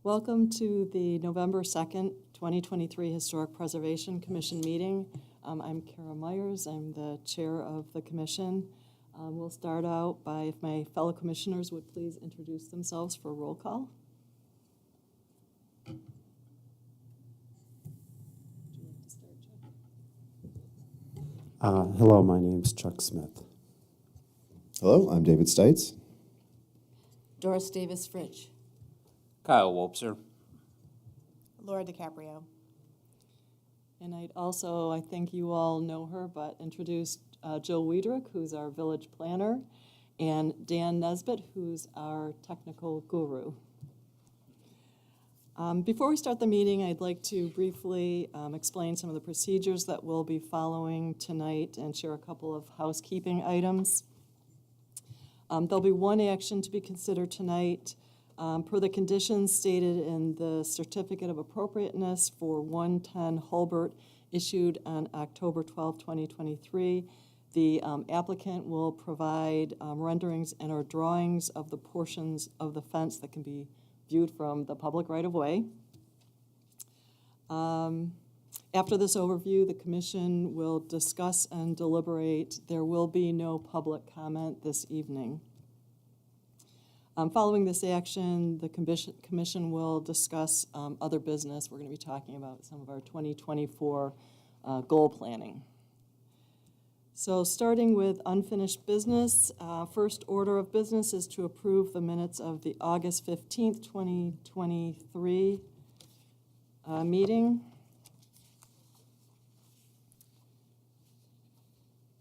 Welcome to the November 2nd, 2023 Historic Preservation Commission meeting. I'm Kara Myers. I'm the chair of the commission. We'll start out by, if my fellow commissioners would please introduce themselves for roll call. Would you like to start, Chuck? Hello, my name's Chuck Smith. Hello, I'm David Stites. Doris Davis Fritsch. Kyle Wolpser. Laura DiCaprio. And I think you all know her, but introduce Jill Wiedrick, who's our village planner, and Dan Nesbitt, who's our technical guru. Before we start the meeting, I'd like to briefly explain some of the procedures that we'll be following tonight and share a couple of housekeeping items. There'll be one action to be considered tonight. Per the conditions stated in the Certificate of Appropriateness for 110 Hulbert issued on October 12, 2023, the applicant will provide renderings and or drawings of the portions of the fence that can be viewed from the public right-of-way. After this overview, the commission will discuss and deliberate. There will be no public comment this evening. Following this action, the commission will discuss other business. We're going to be talking about some of our 2024 goal planning. So starting with unfinished business, first order of business is to approve the minutes of the August 15th, 2023 meeting.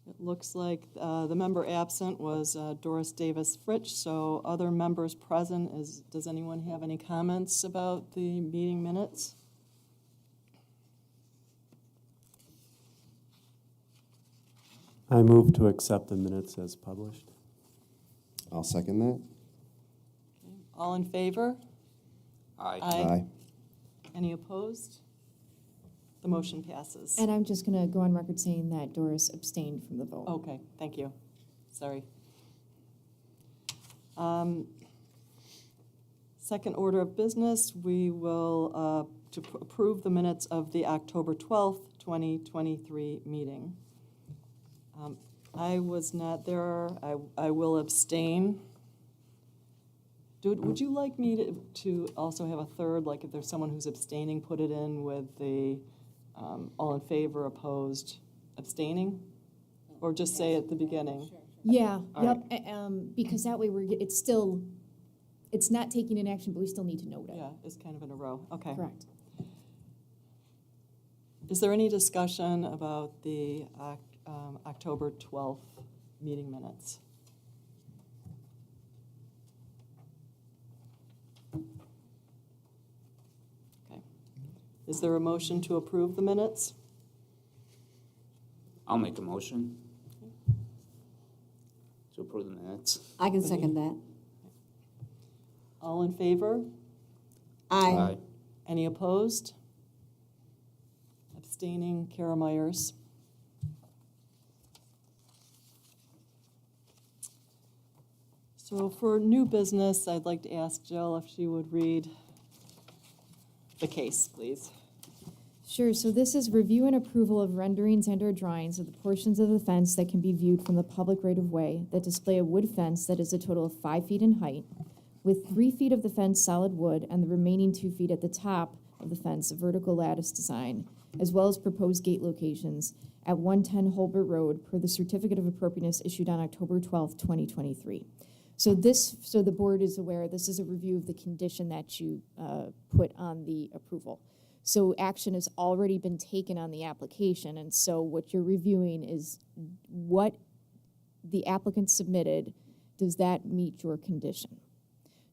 It looks like the member absent was Doris Davis Fritsch, so other members present, does anyone have any comments about the meeting minutes? I move to accept the minutes as published. I'll second that. Okay. All in favor? Aye. Aye. Any opposed? The motion passes. And I'm just going to go on record saying that Doris abstained from the vote. Okay, thank you. Sorry. Second order of business, we will approve the minutes of the October 12th, 2023 meeting. I was not there. I will abstain. Would you like me to also have a third, like if there's someone who's abstaining, put it in with the all in favor, opposed, abstaining? Or just say at the beginning? Yeah, All yep, because that way it's not taking an action, but we still need to note it. Yeah, it's kind of in a row. Okay. Correct. Is there any discussion about the October 12th meeting minutes? Okay. Is there a motion to approve the minutes? I'll make a motion to approve the minutes. I can second that. All in favor? Aye. Any opposed? Abstaining, Kara Myers. So for new business, I'd like to ask Jill if she would read the case, please. Sure, so this is review and approval of renderings and or drawings of the portions of the fence that can be viewed from the public right-of-way that display a wood fence that is a total of 5 feet in height, with 3 feet of the fence solid wood and the remaining 2 feet at the top of the fence, a vertical lattice design, as well as proposed gate locations at 110 Hulbert Road per the Certificate of Appropriateness issued on October 12th, 2023. So the board is aware, this is a review of the condition that you put on the approval. So action has already been taken on the application, and so what you're reviewing is what the applicant submitted, does that meet your condition?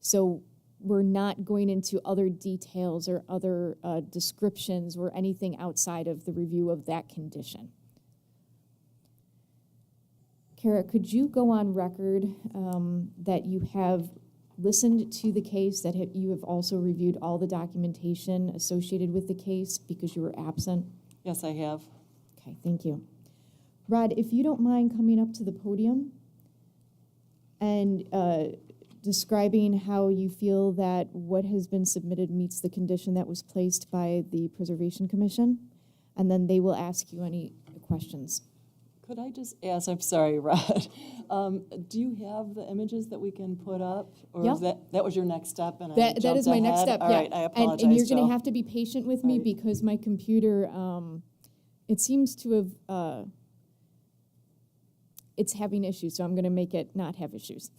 So we're not going into other details or other descriptions or anything outside of the review of that condition. Kara, could you go on record that you have listened to the case, that you have also reviewed all the documentation associated with the case because you were absent? Yes, I have. Okay, thank you. Rod, if you don't mind coming up to the podium and describing how you feel that what has been submitted meets the condition that was placed by the Preservation Commission, and then they will ask you any questions. Could I just ask, I'm sorry, Rod, do you have the images that we can put up? Or Yeah. is that was your next step and I That is jumped my next ahead? step, All yeah. right, I apologize, And you're Joe. gonna have to be patient with me Right. because my computer, it seems to have, it's having issues, so I'm gonna make it not have issues.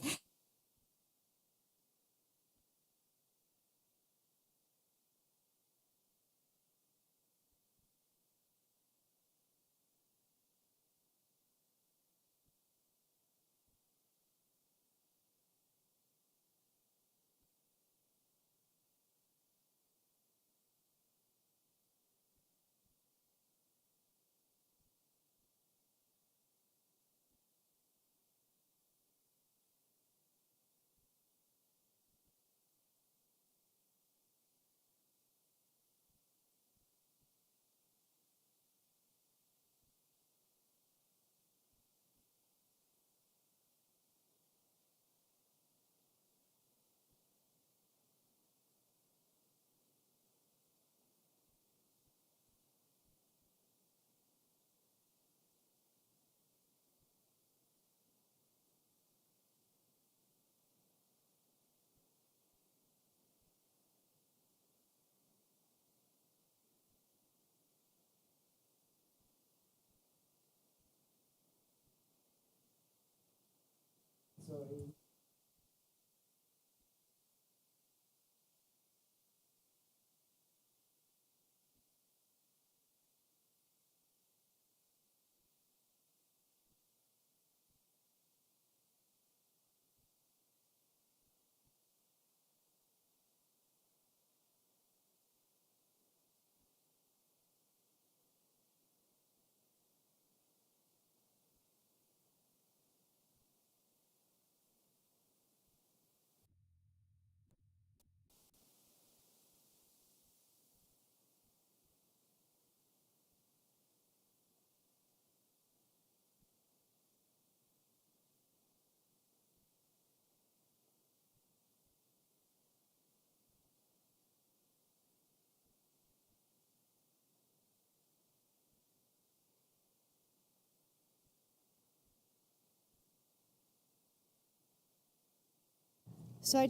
So I,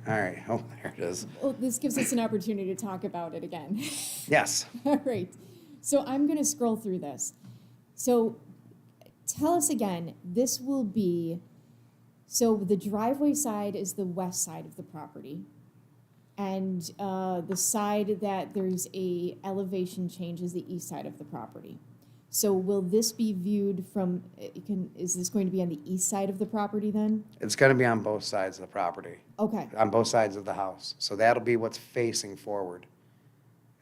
All right, oh, there it is. well, this gives us an opportunity to talk about it again. Yes, All right, so I'm gonna scroll through this. So tell us again, this will be, so the driveway side is the west side of the property. And the side that there's a elevation change is the east side of the property. So will this be viewed from, is this going to be on the east side of the property then? it's gonna be on both sides of the property, Okay, on both sides of the house. So that'll be what's facing forward,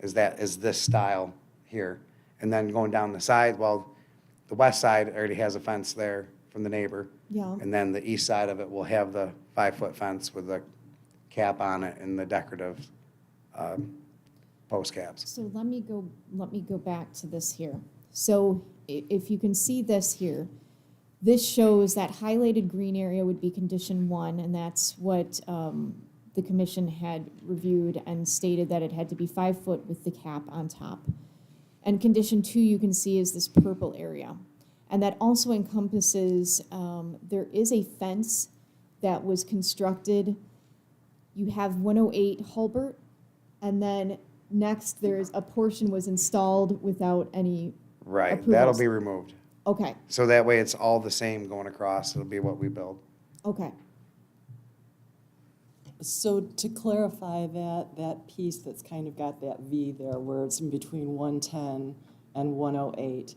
is this style here. And then going down the side, well, the west side already has a fence there from the neighbor. yeah. And then the east side of it will have the 5-foot fence with the cap on it and the decorative post caps. So let me go back to this here. So if you can see this here, this shows that highlighted green area would be condition 1, and that's what the commission had reviewed and stated that it had to be 5 foot with the cap on top. And condition 2, you can see, is this purple area. And that also encompasses, there is a fence that was constructed. You have 108 Hulbert, and then next there's a portion was installed without any, Right, that'll Approvals. be removed. okay, So that way it's all the same going across. It'll be what we build. okay. So to clarify that piece that's kind of got that V there where it's in between 110 and 108,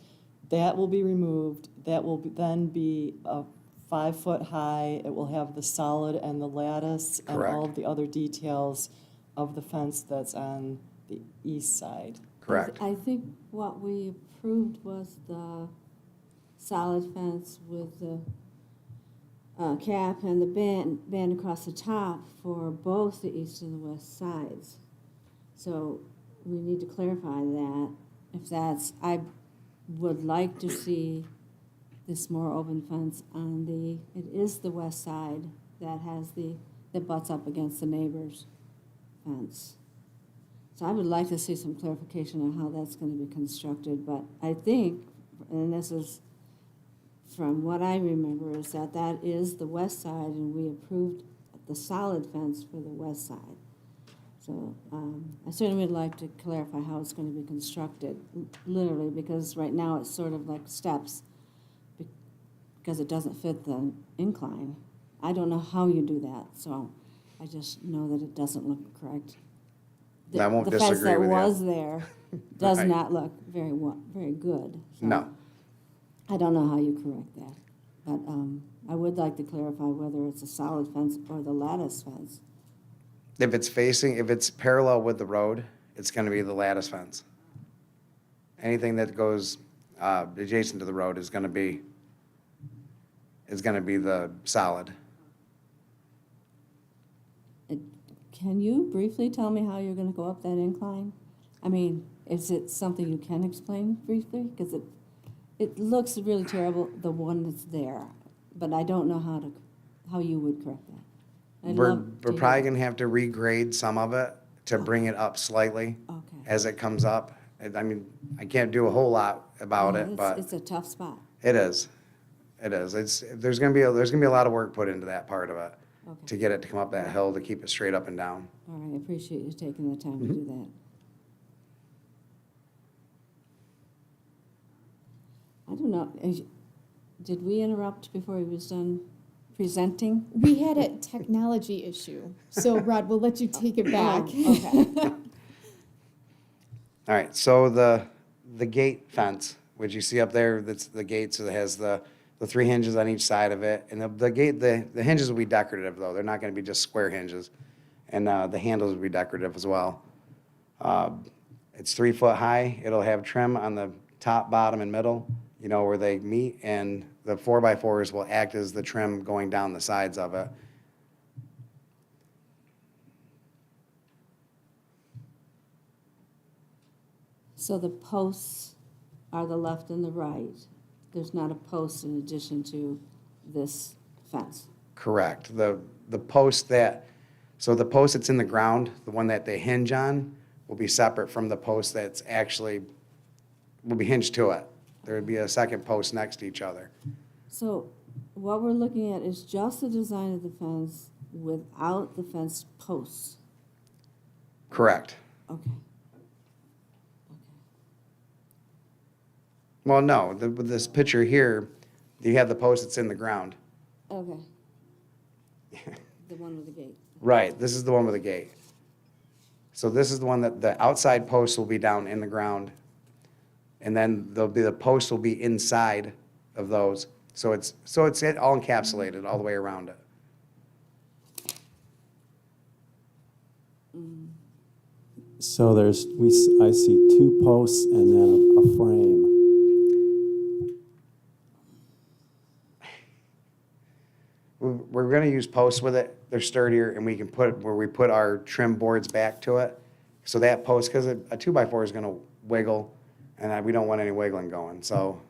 that will be removed. That will then be a 5 foot high. It will have the solid and the lattice and Correct. all of the other details of the fence that's on the east side. Correct. I think what we approved was the solid fence with the cap and the band across the top for both the east and the west sides. So we need to clarify that. If that's, I would like to see this more open fence on it is the west side that that butts up against the neighbor's fence. So I would like to see some clarification on how that's going to be constructed, but I think, and this is from what I remember, is that is the west side, and we approved the solid fence for the west side. So I certainly would like to clarify how it's going to be constructed, literally, because right now it's sort of like steps, because it doesn't fit the incline. I don't know how you do that, so I just know that it doesn't look correct. I won't disagree with you. The fence that was there does Right. not look very good. So No. I don't know how you correct that, but I would like to clarify whether it's a solid fence or the lattice fence. If it's parallel with the road, it's gonna be the lattice fence. Anything that goes adjacent to the road is gonna be the solid. Can you briefly tell me how you're going to go up that incline? I mean, is it something you can explain briefly? Because it looks really terrible, the one that's there, but I don't know how you would correct that. I'd We're love to hear probably that. gonna have to regrade some of it to bring it up slightly Okay. as it comes up. I mean, I can't do a whole lot about Yeah, it, but It's a tough spot. it is. It is. There's gonna be a lot of work put into that part of it Okay. to get it to come up that hill, to keep it straight up and down. All right, I appreciate you taking the time to do that. I don't know, did we interrupt before he was done presenting? We had a technology issue, so Rod, we'll let you take it back. Oh, okay. All right, so the gate fence, which you see up there, that's the gate, so it has the three hinges on each side of it. And the gate, the hinges will be decorative, though. They're not gonna be just square hinges. And the handles will be decorative as well. It's 3 foot high. It'll have trim on the top, bottom, and middle, where they meet. And the 4x4s will act as the trim going down the sides of it. So the posts are the left and the right. There's not a post in addition to this fence. Correct. The post the post that's in the ground, the one that they hinge on, will be separate from the post that's will be hinged to it. There would be a second post next to each other. So what we're looking at is just the design of the fence without the fence posts. Correct. Okay. Well, no, with this picture here, you have the post that's in the ground. Okay. The one with the gate. Right, this is the one with the gate. So this is the one that the outside post will be down in the ground. And then the post will be inside of those. So it's all encapsulated all the way around it. So I see 2 posts and then a frame. We're gonna use posts with it. They're sturdier, and we can put our trim boards back to it. So that post, because a 2x4 is gonna wiggle, and we don't want any wiggling going, so.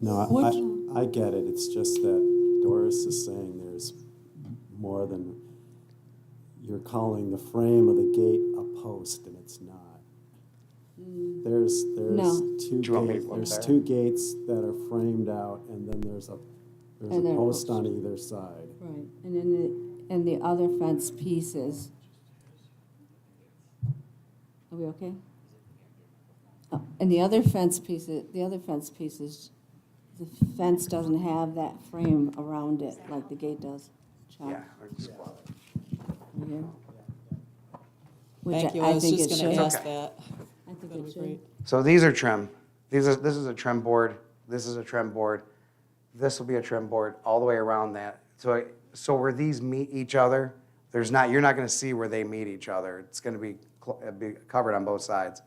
No, Would I get it. It's just that Doris is saying there's more than, you're calling the frame of the gate a post, and it's not. There's No. two Do you want me to gates, look there's there? 2 gates that are framed out, and then there's a And they're post posts. on either side. Right, and then the other fence pieces. Are we okay? Oh, and the other fence pieces, the fence doesn't have that frame around it like the gate does. Chuck, Yeah. right here. Which Thank you, I was think just it gonna should. ask that. I think That'd it be should. great. So these are trim. This is a trim board. This is a trim board. This will be a trim board all the way around that. So where these meet each other, you're not gonna see where they meet each other. It's gonna be covered on both sides.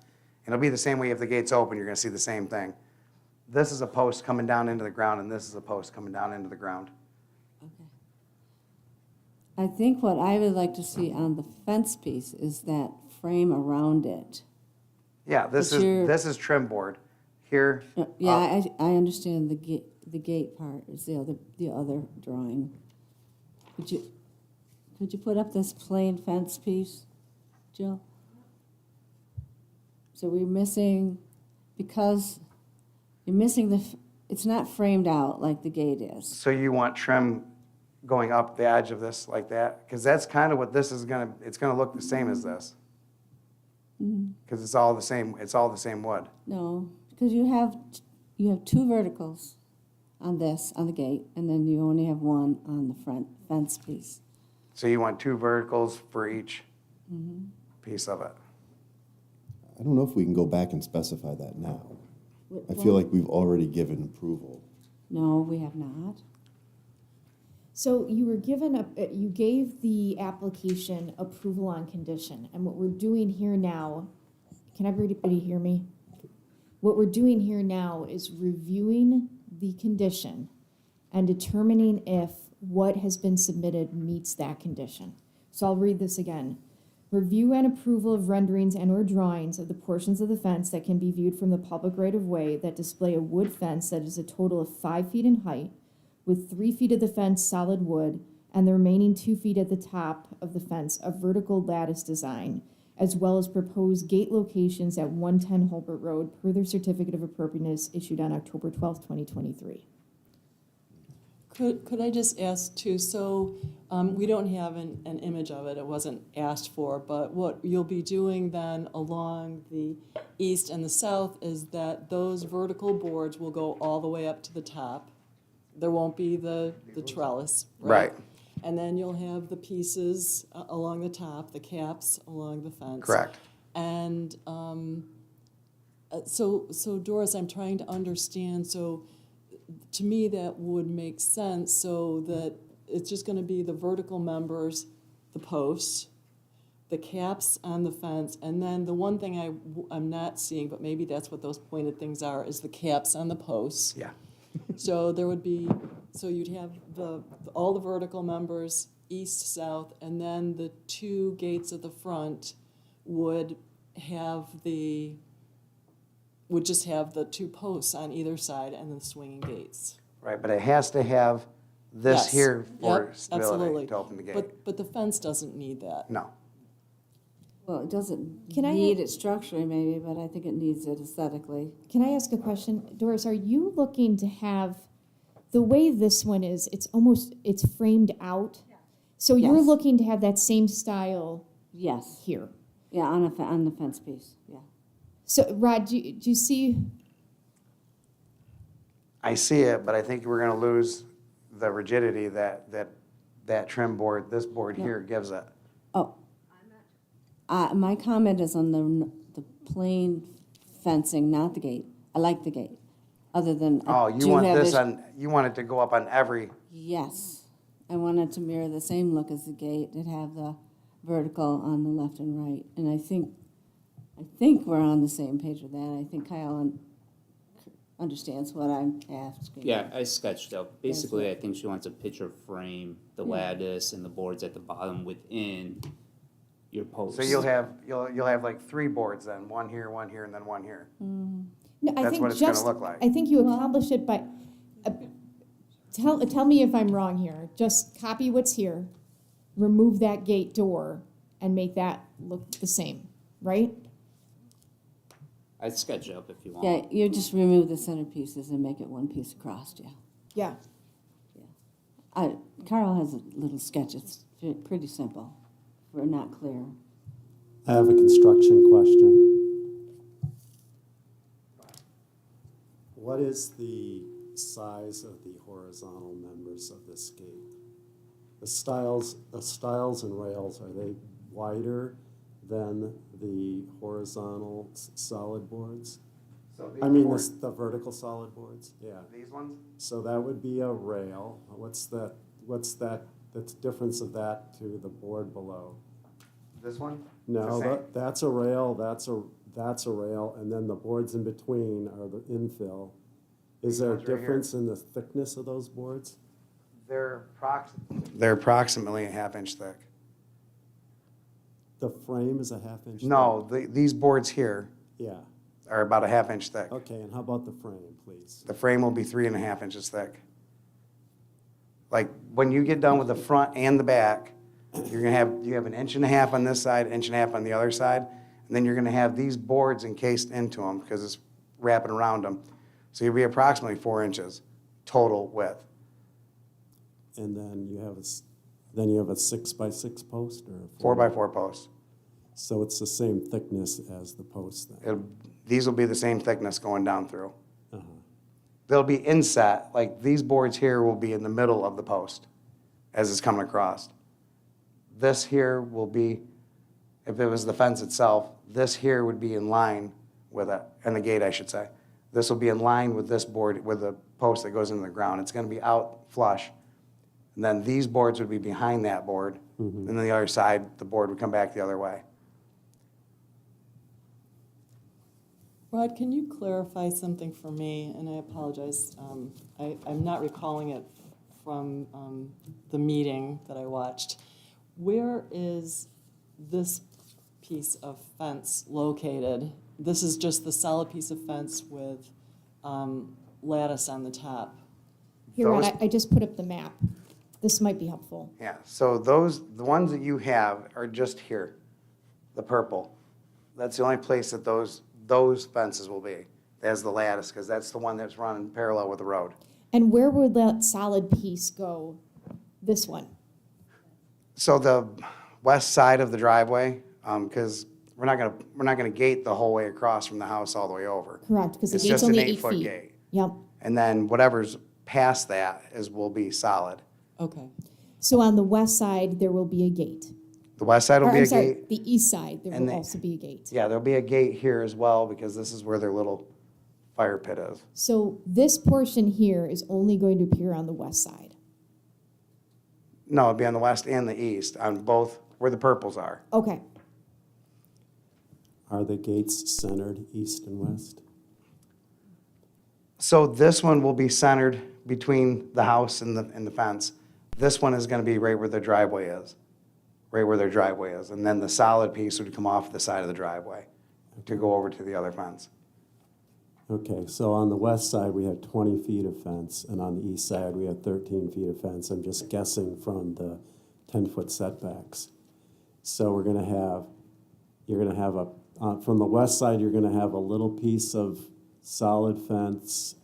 And it'll be the same way if the gate's open, you're gonna see the same thing. This is a post coming down into the ground, and this is a post coming down into the ground. Okay. I think what I would like to see on the fence piece is that frame around it. Yeah, this But you're- is trim board. here. Yeah, I understand the gate part is the other drawing. Could you put up this plain fence piece, Jill? So we're missing, because you're missing it's not framed out like the gate is. So you want trim going up the edge of this like that? Because that's kind of what this is gonna, it's gonna look the same as this. Because it's all the same wood. No, because you have two verticals on the gate, and then you only have one on the front fence piece. So you want two verticals for each piece of it. I don't know if we can go back and specify that now. I feel like we've already given approval. No, we have not. So you were given you gave the application approval on condition, and what we're doing here now, can everybody hear me? What we're doing here now is reviewing the condition and determining if what has been submitted meets that condition. So I'll read this again. Review and approval of renderings and/or drawings of the portions of the fence that can be viewed from the public right-of-way that display a wood fence that is a total of 5 feet in height, with 3 feet of the fence solid wood, and the remaining 2 feet at the top of the fence of vertical lattice design, as well as proposed gate locations at 110 Holbert Road, per their certificate of appropriateness issued on October 12th, 2023. Could I just ask too, so we don't have an image of it, it wasn't asked for, but what you'll be doing then along the east and the south is that those vertical boards will go all the way up to the top. There won't be the trellis, right? Right. And then you'll have the pieces along the top, the caps along the fence. Correct. And so Doris, I'm trying to understand, so to me, that would make sense, so that it's just gonna be the vertical members, the posts, the caps on the fence, and then the one thing I'm not seeing, but maybe that's what those pointed things are, is the caps on the posts. Yeah. So there would be, so you'd have all the vertical members, east, south, and then the two gates at the front would just have the two posts on either side and the swinging gates. Right, but it has to have this Yes. here for Yep, stability absolutely. to open the gate. But the fence doesn't need that. No. Well, it doesn't Can I need have- it structurally maybe, but I think it needs it aesthetically. Can I ask a question? Doris, are you looking to have, the way this one is, it's framed out? So you're Yes. looking to have that same style Yes, here? yeah, on the fence piece, yeah. So Rod, do you see, I see it, but I think we're gonna lose the rigidity that trim board, this board here gives it. Oh. My comment is on the plain fencing, not the gate. I like the gate, other than. I Oh, you do want have this is- you want it to go up on every, Yes. I want it to mirror the same look as the gate, and have the vertical on the left and right. And I think we're on the same page with that. I think Kyle understands what I'm asking. Yeah, I sketched out. Basically, I think she wants a picture frame, the lattice and the boards at the bottom within your post. so you'll have like 3 boards then, one here, and then one here. no, I That's think what it's gonna just, look like. I think you accomplish it by, tell me if I'm wrong here. Just copy what's here, remove that gate door, and make that look the same, right? I'd sketch up if you want. Yeah, you just remove the center pieces and make it one piece across, yeah. Yeah. Carl has a little sketch. It's pretty simple. We're not clear. I have a construction question. What is the size of the horizontal members of this gate? The stiles and rails, are they wider than the horizontal solid boards? So I mean, the vertical solid boards, yeah. These ones? So that would be a rail. What's the difference of that to the board below? This one? No, The same. that's a rail, that's a rail, and then the boards in between are the infill. Is there a ones right here. difference in the thickness of those boards? They're approximately a half-inch thick. The frame is a half inch? No, these boards here, thick? Yeah, are about a half inch thick. Okay, and how about the frame, please? The frame will be 3.5 inches thick. Like, when you get done with the front and the back, you have 1.5 inches on this side, 1.5 inches on the other side, and then you're gonna have these boards encased into them, because it's wrapping around them. So you'll be approximately 4 inches total width. And then you have then you have a 6x6 post or a 4x4 posts. So it's the same thickness as the post then? These will be the same thickness going down through. Uh-huh. They'll be inset, like these boards here will be in the middle of the post as it's coming across. This here will be, if it was the fence itself, this here would be in line with it, and the gate, I should say. This will be in line with this board, with the post that goes into the ground. It's gonna be out flush. And then these boards would be behind that board, and then the other side, the board would come back the other way. Rod, can you clarify something for me? And I apologize, I'm not recalling it from the meeting that I watched. Where is this piece of fence located? This is just the solid piece of fence with lattice on the top. Here, Rod, Those- I just put up the map. This might be helpful. Yeah, so the ones that you have are just here, the purple. That's the only place that those fences will be, as the lattice, because that's the one that's running parallel with the road. And where would that solid piece go? This one? So the west side of the driveway, because we're not gonna gate the whole way across from the house all the way over. Correct, because the It's gate's just an only 8 8-foot feet. gate. Yep. And then whatever's past that will be solid. Okay, So on the west side, there will be a gate. The west side will Or, be I'm a sorry, gate. the east side, there And will the- also be a gate. Yeah, there'll be a gate here as well, because this is where their little fire pit is. So this portion here is only going to appear on the west side. No, it'd be on the west and the east, on both, where the purples are. Okay, Are the gates centered east and west? So this one will be centered between the house and the fence. This one is gonna be right where their driveway is, right where their driveway is. And then the solid piece would come off the side of the driveway to go over to the other fence. Okay, so on the west side, we have 20 feet of fence, and on the east side, we have 13 feet of fence. I'm just guessing from the 10-foot setbacks. So you're gonna have from the west side, you're gonna have a little piece of solid fence.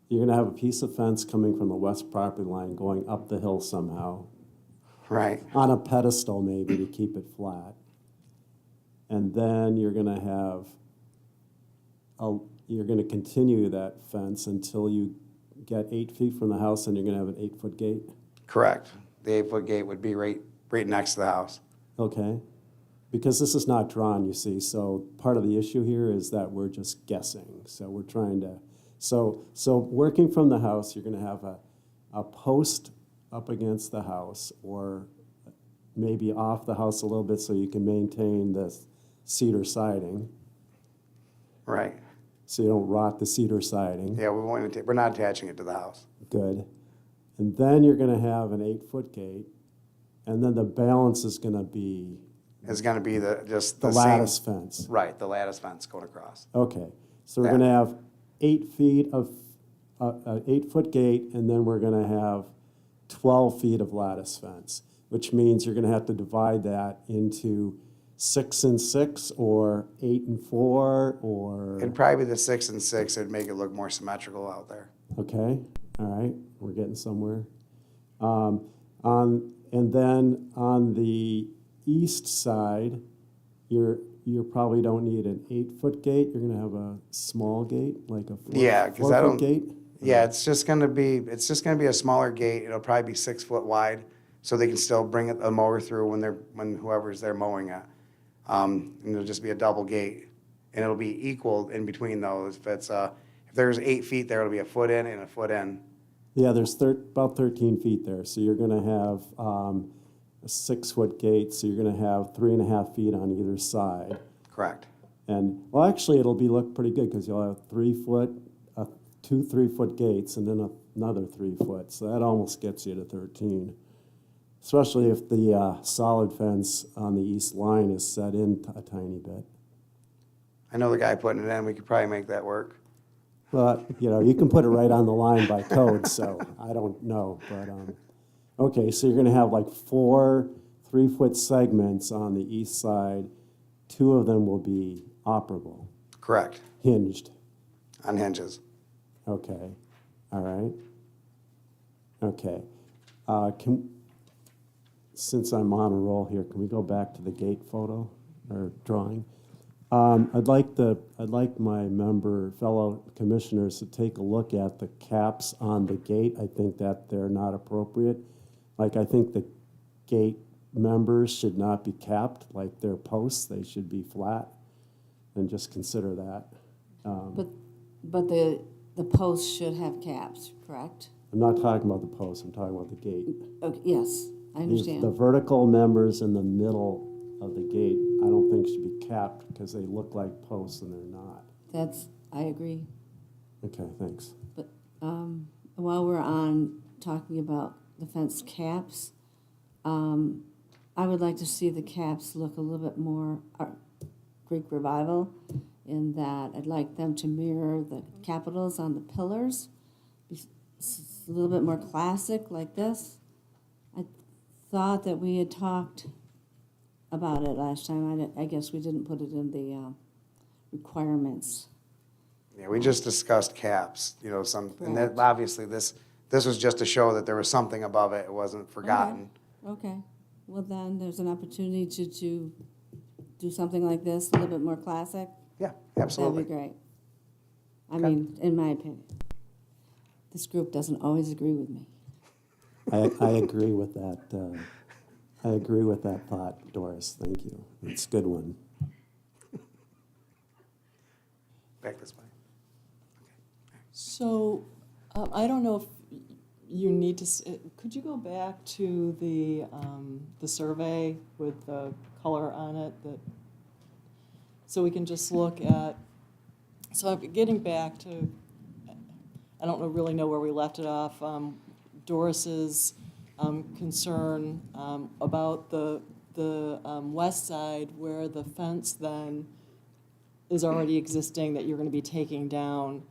You're gonna have a piece of fence coming from the west property line going up the hill somehow, Right, on a pedestal maybe to keep it flat. And then you're gonna have you're gonna continue that fence until you get 8 feet from the house, and you're gonna have an 8-foot gate, correct. The 8-foot gate would be right next to the house. okay? Because this is not drawn, you see, so part of the issue here is that we're just guessing. So we're trying to, so working from the house, you're gonna have a post up against the house, or maybe off the house a little bit so you can maintain the cedar siding, Right, so you don't rot the cedar siding. yeah, we're not attaching it to the house. Good. And then you're gonna have an 8-foot gate, and then the balance is gonna be It's gonna be the the same. lattice fence. Right, the lattice fence going across. Okay, so we're Yeah. gonna have 8 feet of, an 8-foot gate, and then we're gonna have 12 feet of lattice fence, which means you're gonna have to divide that into 6 and 6, or 8 and 4, or, It'd probably be the 6 and 6, it'd make it look more symmetrical out there. okay, all right, we're getting somewhere. And then on the east side, you probably don't need an 8-foot gate, you're gonna have a small gate, like a Yeah, 'cause I 4-foot don't- gate? Yeah, it's just gonna be a smaller gate, it'll probably be 6 foot wide, so they can still bring a mower through when whoever's there mowing it. And it'll just be a double gate, and it'll be equal in between those. If there's 8 feet there, it'll be a foot in and a foot in. Yeah, there's about 13 feet there, so you're gonna have a 6-foot gate, so you're gonna have 3.5 feet on either side. Correct. And, well, actually, look pretty good, because you'll have 3-foot, 2 3-foot gates, and then another 3-foot, so that almost gets you to 13. Especially if the solid fence on the east line is set in a tiny bit. I know the guy putting it in, we could probably make that work. But, you know, you can put it right on the line by code, so I don't know, but, okay, so you're gonna have like 4 3-foot segments on the east side. 2 of them will be operable, Correct, hinged, on hinges. okay, all right. Okay, since I'm on a roll here, can we go back to the gate photo or drawing? I'd like my fellow commissioners to take a look at the caps on the gate. I think that they're not appropriate. Like, I think the gate members should not be capped like their posts. They should be flat, and just consider that. But the posts should have caps, correct? I'm not talking about the posts, I'm talking about the gate. Okay, yes, I The understand. vertical members in the middle of the gate, I don't think should be capped because they look like posts and they're not. I agree. Okay, thanks. But while we're on talking about the fence caps, I would like to see the caps look a little bit more Greek Revival in that I'd like them to mirror the capitals on the pillars. It's a little bit more classic like this. I thought that we had talked about it last time. I guess we didn't put it in the requirements. Yeah, we just discussed caps, you know, and that, Correct. obviously, this was just to show that there was something above it, it wasn't forgotten. Okay, well then, there's an opportunity to do something like this, a little bit more classic. Yeah, That'd absolutely. be great. I mean, in my opinion. This group doesn't always agree with me. I agree with that. I agree with that thought, Doris. Thank you. It's a good one. Back this way. So, I don't know if you need to, could you go back to the survey with the color on it that, so we can just look at, so I'm getting back to, I don't really know where we left it off, Doris's concern about the west side where the fence then is already existing that you're going to be taking down.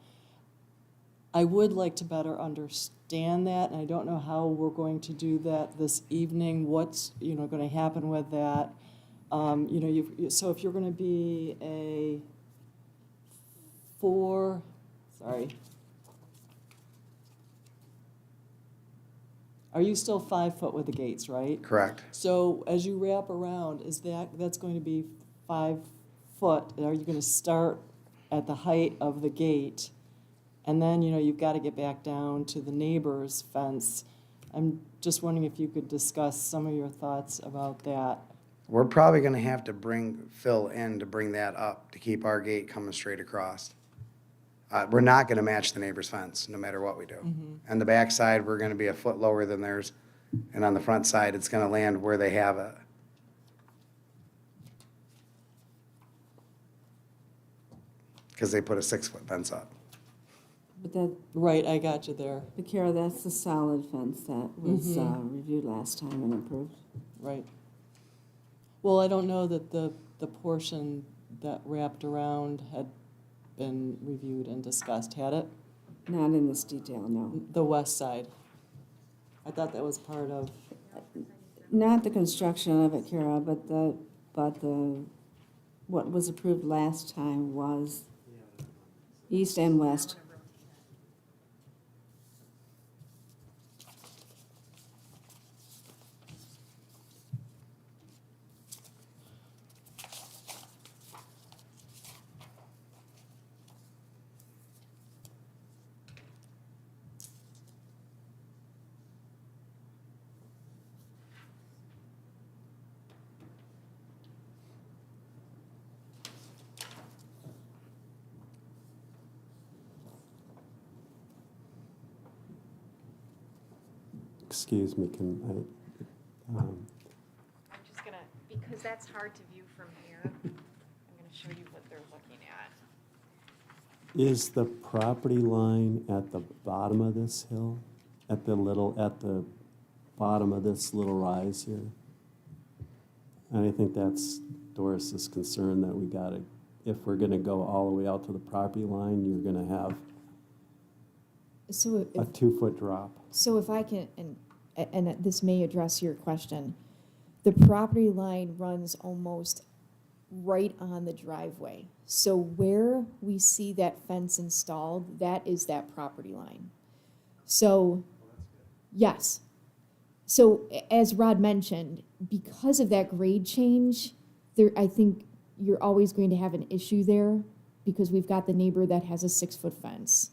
I would like to better understand that, and I don't know how we're going to do that this evening. What's going to happen with that? So if you're going to be a are you still 5 foot with the gates, right? Correct. So as you wrap around, that's going to be 5 foot? Are you going to start at the height of the gate? And then, you've got to get back down to the neighbor's fence. I'm just wondering if you could discuss some of your thoughts about that. We're probably gonna have to bring Phil in to bring that up, to keep our gate coming straight across. We're not gonna match the neighbor's fence, no matter what we do. On the back side, we're gonna be a foot lower than theirs, and on the front side, it's gonna land where they have it. Because they put a 6-foot fence up. But Right, I got you there. Kara, that's the solid fence that was reviewed last time and approved. Right. Well, I don't know that the portion that wrapped around had been reviewed and discussed, had it? Not in this detail, no. The west side. I thought that was part of, Not the construction of it, Kara, but what was approved last time was east and west. Excuse me, can I'm just gonna, because that's hard to view from here, I'm gonna show you what they're looking at. is the property line at the bottom of this hill? At the bottom of this little rise here? And I think that's Doris's concern, that we gotta if we're gonna go all the way out to the property line, you're gonna have So a if, 2-foot drop. so if I can, and this may address your question, the property line runs almost right on the driveway. So where we see that fence installed, that is that property line. So, yes. So as Rod mentioned, because of that grade change, there, I think you're always going to have an issue there because we've got the neighbor that has a 6-foot fence.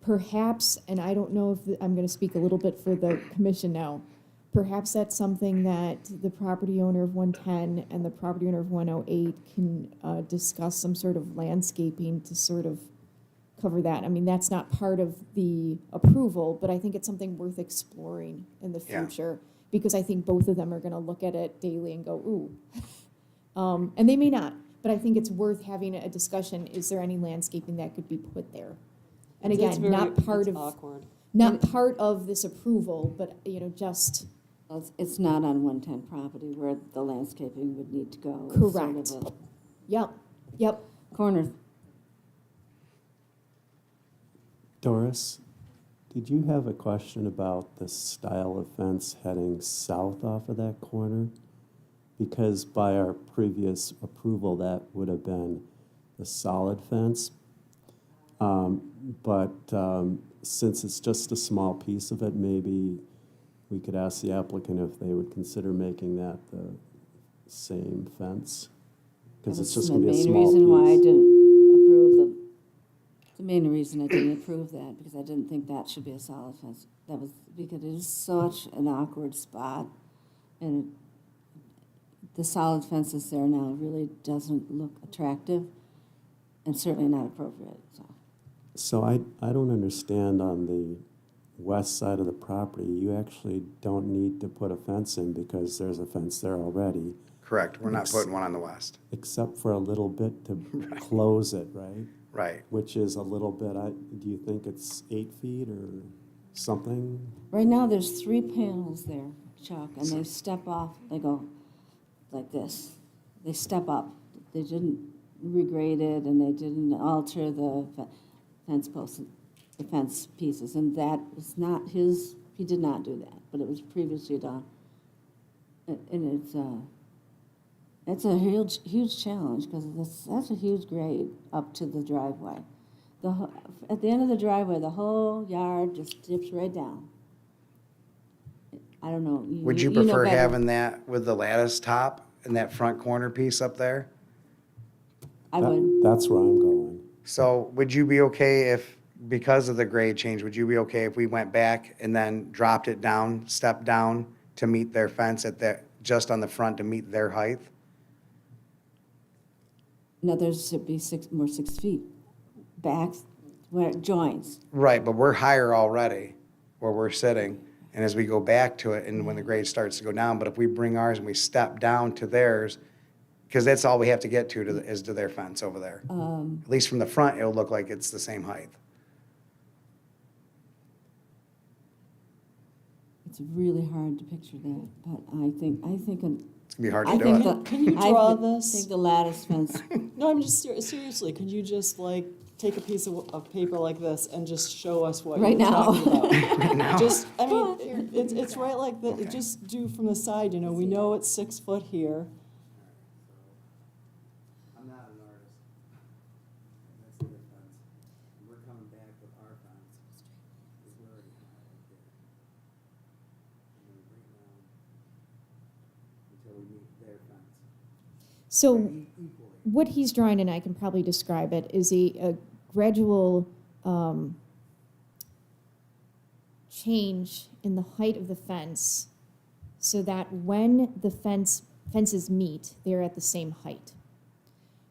Perhaps, and I don't know if, I'm gonna speak a little bit for the commission now, perhaps that's something that the property owner of 110 and the property owner of 108 can discuss some sort of landscaping to sort of cover that. I mean, that's not part of the approval, but I think it's something worth exploring in the Yeah. future. Because I think both of them are gonna look at it daily and go, ooh. And they may not, but I think it's worth having a discussion, is there any landscaping that could be put there? And It's again, very- not part it's of, awkward. not part of this approval, but, you know, just, It's not on 110 property where the landscaping would need to go. It's sort Correct. of a yep. corner. Doris, did you have a question about the style of fence heading south off of that corner? Because by our previous approval, that would have been the solid fence. But since it's just a small piece of it, maybe we could ask the applicant if they would consider making that the same fence? Because it's just gonna be a small piece. The main reason why I didn't approve the main reason I didn't approve that, because I didn't think that should be a solid fence. That was because it is such an awkward spot, and the solid fence that's there now really doesn't look attractive, and certainly not appropriate, so. So I don't understand on the west side of the property, you actually don't need to put a fence in because there's a fence there already, Correct, we're not putting one on the west. except for a little bit to close it, right? Right. Which is a little bit, do you think it's 8 feet or something? Right now, there's 3 panels there, Chuck, and they step off, they go like this. They step up. They didn't regrade it, and they didn't alter the fence posts, the fence pieces, and that was not his, he did not do that, but it was previously done. And it's a huge, huge challenge, because that's a huge grade up to the driveway. At the end of the driveway, the whole yard just dips right down. I don't know. Would you know prefer better. having that with the lattice top and that front corner piece up there? I would. That's where I'm going. So would you be okay if, because of the grade change, would you be okay if we went back and then dropped it down, stepped down to meet their fence at the, just on the front to meet their height? No, there should be 6 feet back where it joins. Right, but we're higher already where we're sitting. And as we go back to it and when the grade starts to go down, but if we bring ours and we step down to theirs, because that's all we have to get to is to their fence over there. At least from the front, it'll look like it's the same height. It's really hard to picture that, but I think It's gonna be hard I to do think it. Can you draw I this? think the lattice fence. No, I'm just seriously, could you just like take a piece of paper like this and just show us what Right you're now. talking about? Just, I mean, it's right like that, just do from the side, you know, we know it's 6 foot here. I'm not an artist. That's their fence. We're coming back with our fence. We're already high up there. And then bring it down until we meet their fence. So what he's drawing, and I can probably describe it, is a gradual change in the height of the fence so that when the fences meet, they're at the same height.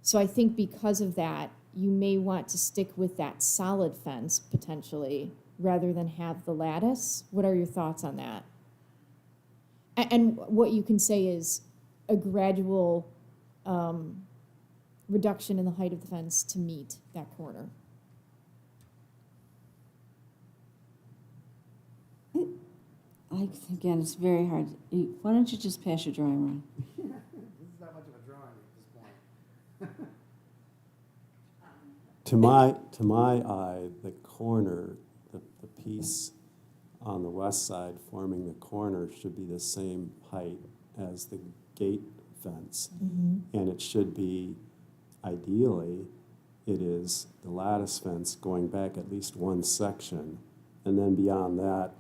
So I think because of that, you may want to stick with that solid fence potentially rather than have the lattice. What are your thoughts on that? And what you can say is a gradual reduction in the height of the fence to meet that corner. I again, it's very hard. Why don't you just pass your drawing around? This is not much of a drawing at this point. To my eye, the corner, the piece on the west side forming the corner should be the same height as the gate fence. And it should be, ideally, it is the lattice fence going back at least one section. And then beyond that,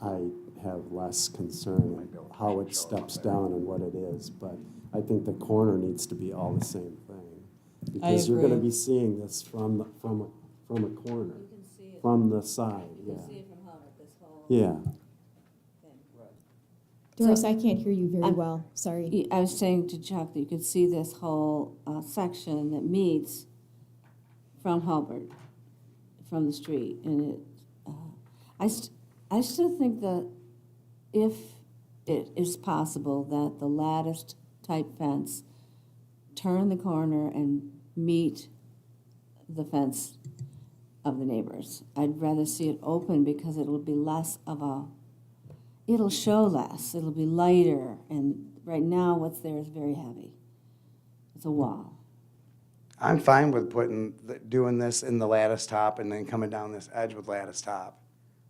I have less concern how it steps down and what it is. But I think the corner needs to be all the same thing. Because you're gonna agree. be seeing this from a corner, You can see it. from the side, yeah. You can see it from Hubbard, this whole Yeah, thing. Doris, I can't hear you very I'm- well, sorry. I was saying to Chuck that you could see this whole section that meets from Hubbard, from the street, and it, I still think that if it is possible that the latticed type fence turn the corner and meet the fence of the neighbors, I'd rather see it open because it'll be less of a, it'll show less, it'll be lighter, and right now what's there is very heavy. It's a wall. I'm fine with doing this in the lattice top and then coming down this edge with lattice top.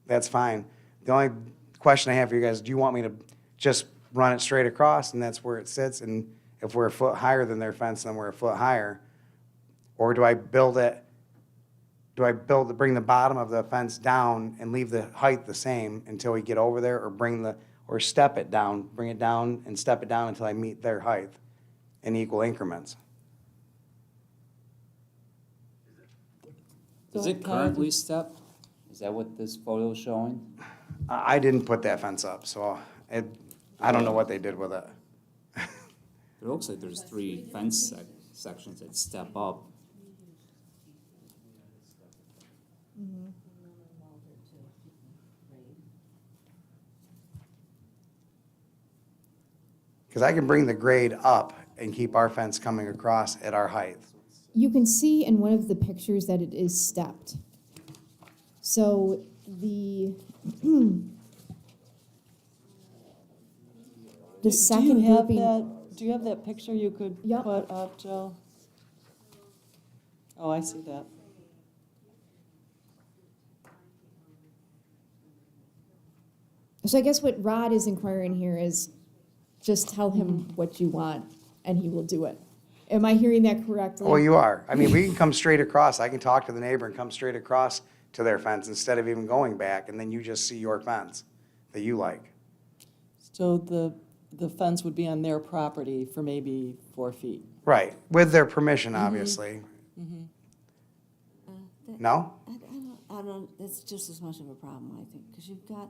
That's fine. The only question I have for you guys, do you want me to just run it straight across and that's where it sits? And if we're a foot higher than their fence, then we're a foot higher? Or do I bring the bottom of the fence down and leave the height the same until we get over there, or step it down, bring it down and step it down until I meet their height in equal increments? Is it currently stepped? Is that what this photo is showing? I didn't put that fence up, so I don't know what they did with it. It looks like there's three fence sections that step up. Because I can bring the grade up and keep our fence coming across at our height. You can see in one of the pictures that it is stepped. So the, the second grouping. Do you have that picture you could Yep. put up, Jill? Oh, I see that. So I guess what Rod is inquiring here is just tell him what you want and he will do it. Am I hearing that correctly? Well, you are. I mean, we can come straight across. I can talk to the neighbor and come straight across to their fence instead of even going back, and then you just see your fence that you like. So the fence would be on their property for maybe 4 feet. Right, with their permission, obviously. No? I don't, it's just as much of a problem, I think, because you've got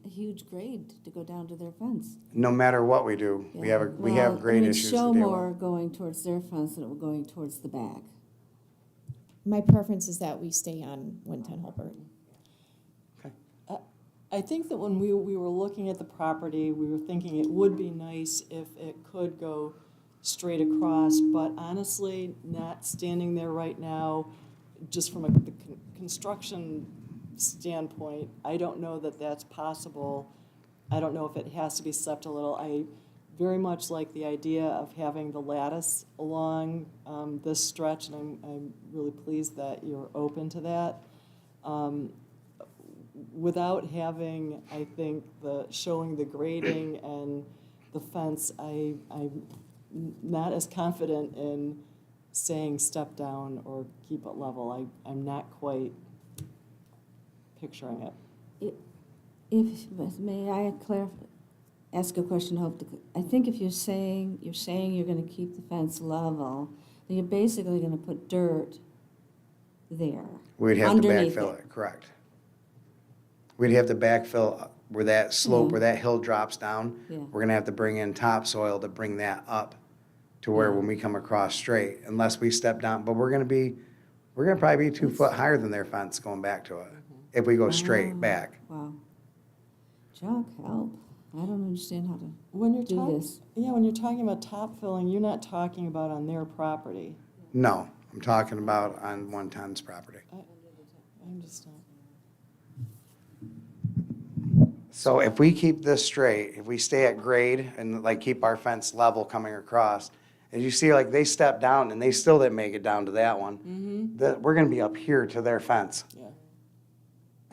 a huge grade to go down to their fence. No matter what we do, we have Well, grade it would issues to show deal more with. going towards their fence than it would going towards the back. My preference is that we stay on 110 Holbert. I think that when we were looking at the property, we were thinking it would be nice if it could go straight across, but honestly, not standing there right now, just from the construction standpoint, I don't know that that's possible. I don't know if it has to be stepped a little. I very much like the idea of having the lattice along this stretch, and I'm really pleased that you're open to that. Without having, I think, showing the grading and the fence, I'm not as confident in saying step down or keep it level. I'm not quite picturing it. May I ask a question? I think if you're saying you're gonna keep the fence level, then you're basically gonna put dirt there. We'd have to underneath backfill it, correct. We'd have to backfill where that slope, where that hill drops down. Yeah. We're gonna have to bring in topsoil to bring that up to where when we come across straight, unless we step down, but we're gonna probably be 2 foot higher than their fence going back to it, if we go straight back. Wow. Chuck, help. I don't understand how to When you're do talking, this. yeah, when you're talking about top filling, you're not talking about on their property. No, I'm talking about on 110's property. I'm just not. So if we keep this straight, if we stay at grade and like keep our fence level coming across, and you see like they stepped down and they still didn't make it down to that one, that we're gonna be up here to their fence. Yeah.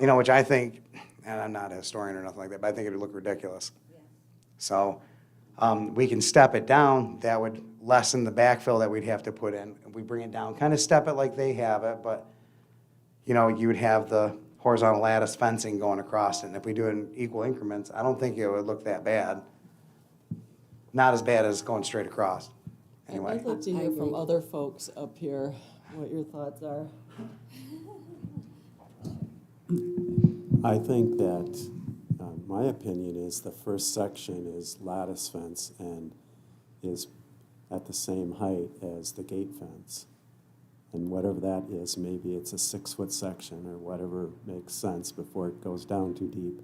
You know, which I think, and I'm not a historian or nothing like that, but I think it would look ridiculous. So, we can step it down, that would lessen the backfill that we'd have to put in. If we bring it down, kind of step it like they have it, but, you know, you would have the horizontal lattice fencing going across it. And if we do it in equal increments, I don't think it would look that bad. Not as bad as going straight across, anyway. I'd like to hear from other folks up here what your thoughts are. I think that, my opinion is the first section is lattice fence and is at the same height as the gate fence. And whatever that is, maybe it's a 6-foot section or whatever makes sense before it goes down too deep.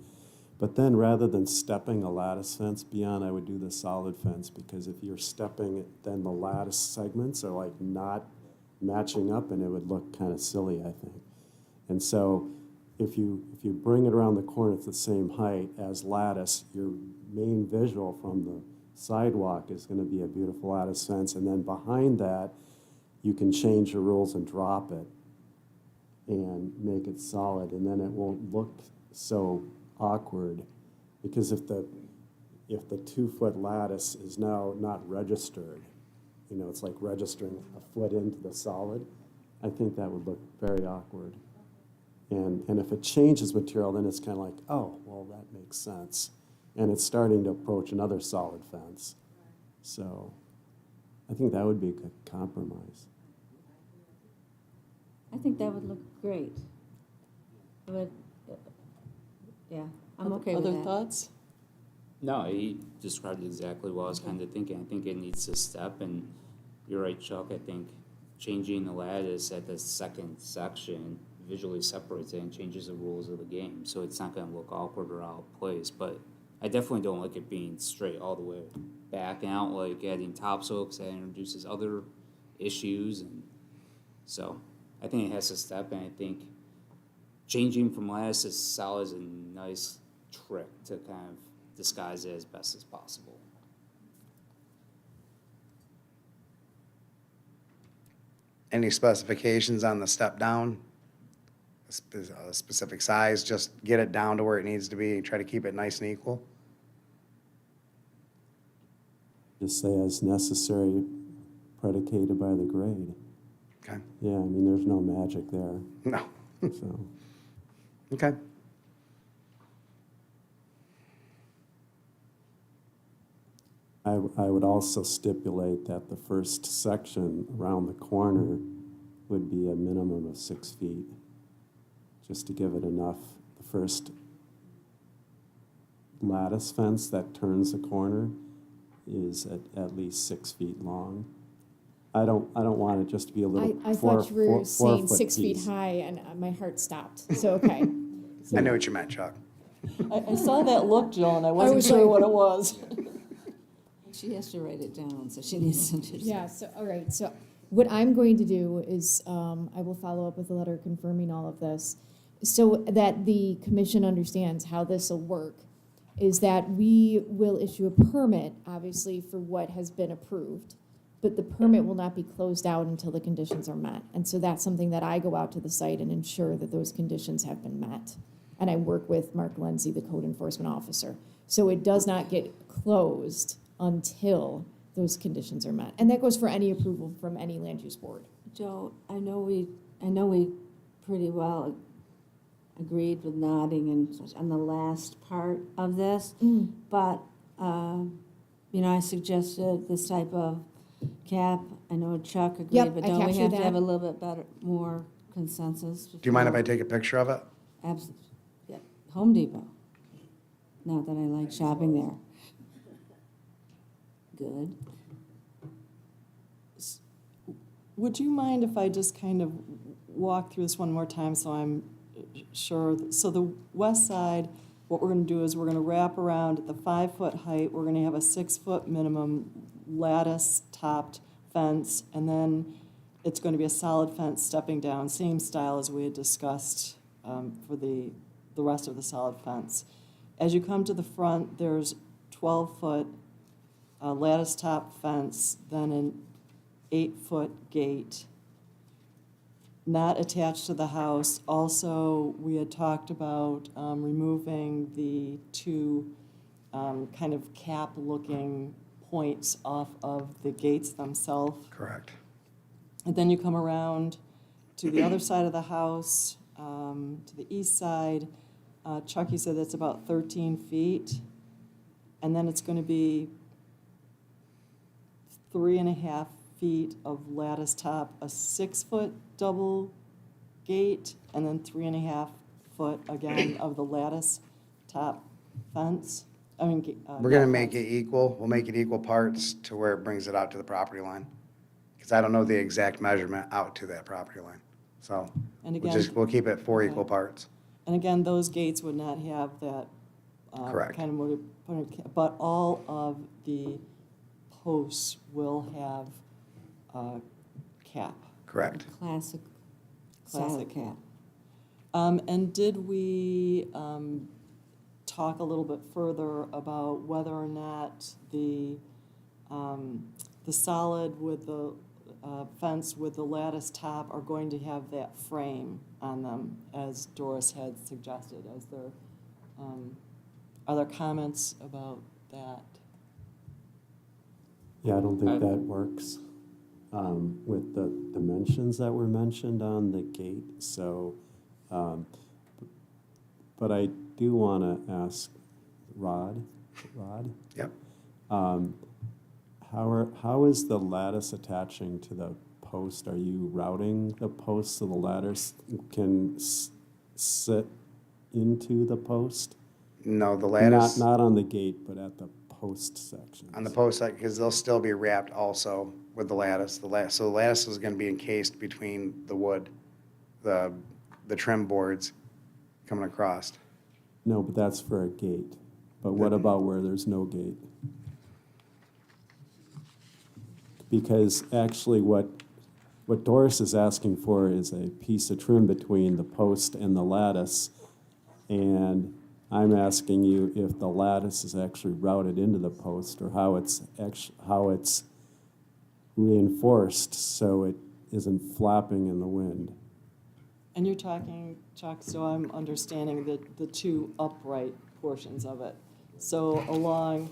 But then rather than stepping a lattice fence beyond, I would do the solid fence, because if you're stepping it, then the lattice segments are like not matching up and it would look kind of silly, I think. And so if you bring it around the corner at the same height as lattice, your main visual from the sidewalk is going to be a beautiful lattice fence, and then behind that, you can change the rules and drop it and make it solid, and then it won't look so awkward. Because if the 2-foot lattice is now not registered, you know, it's like registering a foot into the solid, I think that would look very awkward. And if it changes material, then it's kind of like, oh, well, that makes sense. And it's starting to approach another solid fence. So I think that would be a good compromise. I think that would look great. It would, yeah, I'm okay with that. Other thoughts? No, he described exactly what I was kind of thinking. I think it needs to step, and you're right, Chuck. I think changing the lattice at the second section visually separates it and changes the rules of the game, so it's not going to look awkward or out of place. But I definitely don't like it being straight all the way back and out, like adding topsoil, because that introduces other issues, and so I think it has to step. And I think changing from lattice to solid is a nice trick to kind of disguise it as best as possible. Any specifications on the step down? A specific size, just get it down to where it needs to be, try to keep it nice and equal? Just say as necessary, predicated by the grade. Okay, Yeah, I mean, there's no magic there, no, so. okay. I would also stipulate that the first section around the corner would be a minimum of 6 feet, just to give it enough. The first lattice fence that turns the corner is at least 6 feet long. I don't want it just to be a little I four thought you were saying foot 6 feet piece. high, and my heart stopped. So, okay. I knew what you meant, Chuck. I saw that look, Jill, and I wasn't was sure like- what it was. She has to write it down, so she needs to. Yeah, so, all right, so what I'm going to do is, I will follow up with a letter confirming all of this, so that the commission understands how this will work, is that we will issue a permit, obviously, for what has been approved, but the permit will not be closed out until the conditions are met. And so that's something that I go out to the site and ensure that those conditions have been met. And I work with Mark Lenzi, the code enforcement officer. So it does not get closed until those conditions are met. And that goes for any approval from any land use board. Joe, I know we pretty well agreed with nodding and such on the last part of this, but, you know, I suggested this type of cap. I know Chuck agreed, Yep, but I don't we captured have to that. have a little bit better, more consensus? Do you mind if I take a picture of it? Yeah, Home Depot. Not that I like shopping there. Good. Would you mind if I just kind of walk through this one more time so I'm sure? So the west side, what we're going to do is we're going to wrap around at the 5-foot height. We're going to have a 6-foot minimum lattice-topped fence, and then it's going to be a solid fence stepping down, same style as we had discussed for the rest of the solid fence. As you come to the front, there's 12-foot lattice top fence, then an 8-foot gate not attached to the house. Also, we had talked about removing the two kind of cap-looking points off of the gates themselves. Correct. And then you come around to the other side of the house, to the east side. Chuck, you said that's about 13 feet. And then it's going to be 3.5 feet of lattice top, a 6-foot double gate, and then 3.5 foot again of the lattice top fence. We're gonna make it equal, we'll make it equal parts to where it brings it out to the property line. Because I don't know the exact measurement out to that property line. So, And we'll again, we'll keep it 4 Okay. equal parts. and again, those gates would not have that Correct. kind of, but all of the posts will have a cap. Correct. Classic Classic. salad cap. And did we talk a little bit further about whether or not the solid with the fence with the lattice top are going to have that frame on them, as Doris had suggested? Are there comments about that? Yeah, I don't think that works with the dimensions that were mentioned on the gate, so, but I do want to ask Rod? Yep. How is the lattice attaching to the post? Are you routing the post so the ladders can sit into the post? No, the lattice. Not on the gate, but at the post section. On the post side, because they'll still be wrapped also with the lattice. So the lattice is gonna be encased between the wood, the trim boards coming across. No, but that's for a gate. But what about where there's no gate? Because actually what Doris is asking for is a piece of trim between the post and the lattice. And I'm asking you if the lattice is actually routed into the post, or how it's reinforced so it isn't flapping in the wind. And you're talking, Chuck, so I'm understanding the two upright portions of it. So along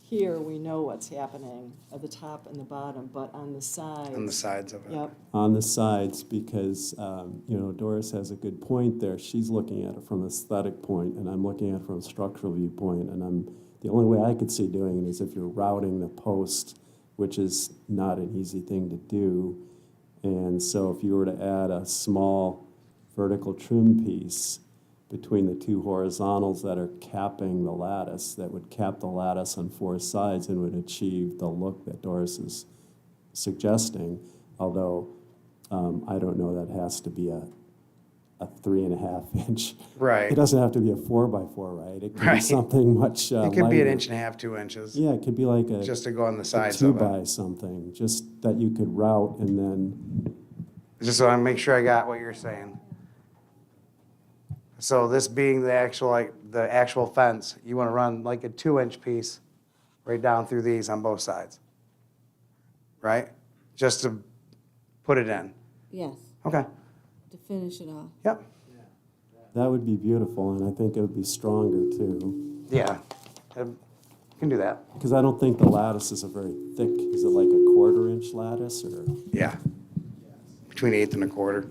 here, we know what's happening at the top and the bottom, but on the sides. On the sides of it. Yep, On the sides, because, Doris has a good point there. She's looking at it from an aesthetic point, and I'm looking at it from a structural viewpoint, and the only way I could see doing it is if you're routing the post, which is not an easy thing to do. And so if you were to add a small vertical trim piece between the two horizontals that are capping the lattice, that would cap the lattice on 4 sides and would achieve the look that Doris is suggesting, although I don't know that has to be a 3.5 inch. Right. It doesn't have to be a 4x4, right? It could be Right. something much It could be lighter. 1.5 inches, 2 inches. Yeah, it could be like a Just to go on the a sides 2 of it. by something, just that you could route and then, Just so I make sure I got what you're saying. So this being the actual fence, you want to run like a 2-inch piece right down through these on both sides, right? Just to put it in. Yes, Okay. to finish it off. Yep. that would be beautiful, and I think it would be stronger too. Yeah. Can do that. Because I don't think the lattice is a very thick, is it like a 1/4 inch lattice or? Yeah. Between 1/8 and 1/4.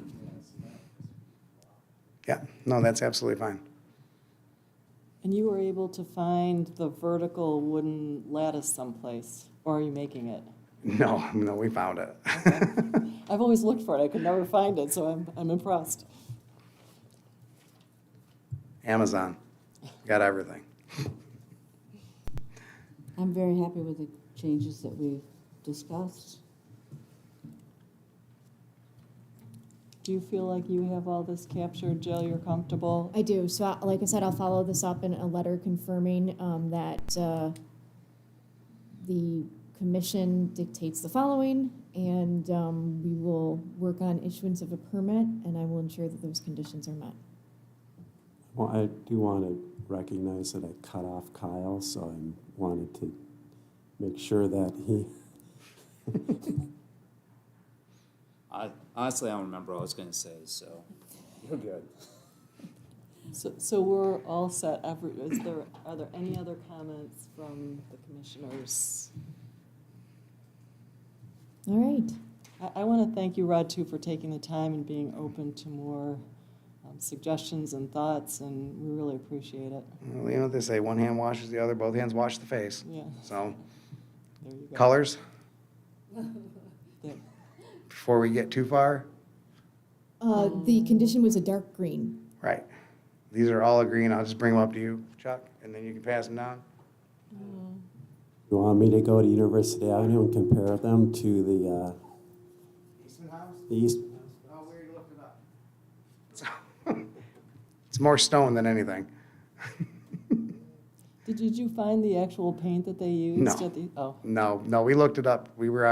Yeah. No, that's absolutely fine. and you were able to find the vertical wooden lattice someplace, or are you making it? No, we found it. I've always looked for it, I could never find it, so I'm impressed. Amazon. Got everything. I'm very happy with the changes that we've discussed. Do you feel like you have all this captured, Jill? You're comfortable? I do. So, like I said, I'll follow this up in a letter confirming that the commission dictates the following, and we will work on issuance of a permit, and I will ensure that those conditions are met. Well, I do want to recognize that I cut off Kyle, so I wanted to make sure that he, Honestly, I don't remember what I was gonna say, so you're good. So we're all set. Are there any other comments from the commissioners? All right. I want to thank you, Rod, too, for taking the time and being open to more suggestions and thoughts, and we really appreciate it. Well, you know what they say, one hand washes the other, both hands wash the face. Yeah, So, there you go. colors, There. before we get too far, The condition was a dark green. right. These are all green, I'll just bring them up to you, Chuck, and then you can pass them down. you want me to go to University Avenue and compare them to the Eastman House? east? Oh, where you looked it up? It's more stone than anything. Did you find the actual paint that they used No. at the, oh, No, we looked it up. We were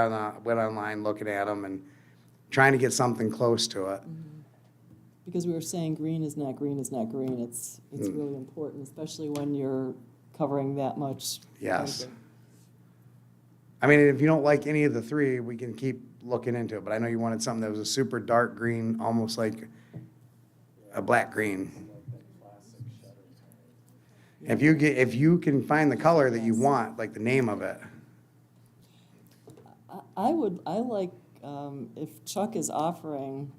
went online looking at them and trying to get something close to it. because we were saying green is not green is not green. It's really important, especially when you're covering that much. Yes. painting. I mean, if you don't like any of the three, we can keep looking into it, but I know you wanted something that was a super dark green, almost like a black green. If you can find the color that you want, like the name of it, I like, if Chuck is offering,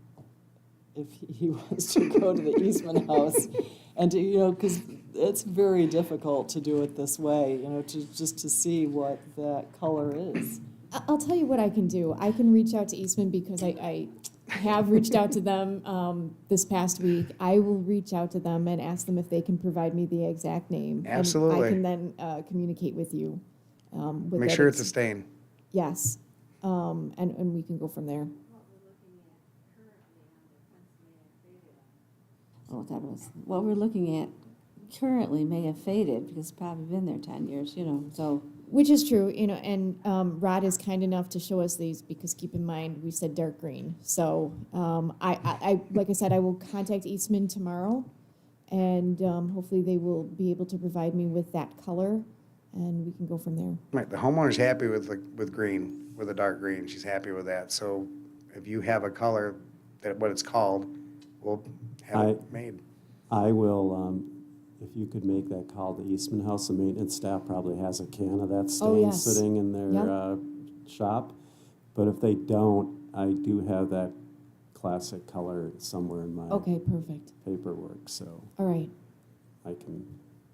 if he wants to go to the Eastman House, and to, because it's very difficult to do it this way, just to see what that color is. I'll tell you what I can do. I can reach out to Eastman because I have reached out to them this past week. I will reach out to them and ask them if they can provide me the exact name. And Absolutely. I can then communicate with you. With make that sure it's a stain. Yes, and we can go from there. Oh, that was, what we're looking at currently may have faded because it's probably been there 10 years, so. Which is true, and Rod is kind enough to show us these because keep in mind, we said dark green. So I like I said, I will contact Eastman tomorrow and hopefully they will be able to provide me with that color and we can go from there. Right, the homeowner's happy with green, with a dark green. She's happy with that. So if you have a color, what it's called, we'll have it made. I will, if you could make that call to Eastman House, the maintenance staff probably has a can of that Oh, stain yes. sitting in their shop. But if they don't, I do have that classic color somewhere in my Okay, perfect. paperwork, so All right. I can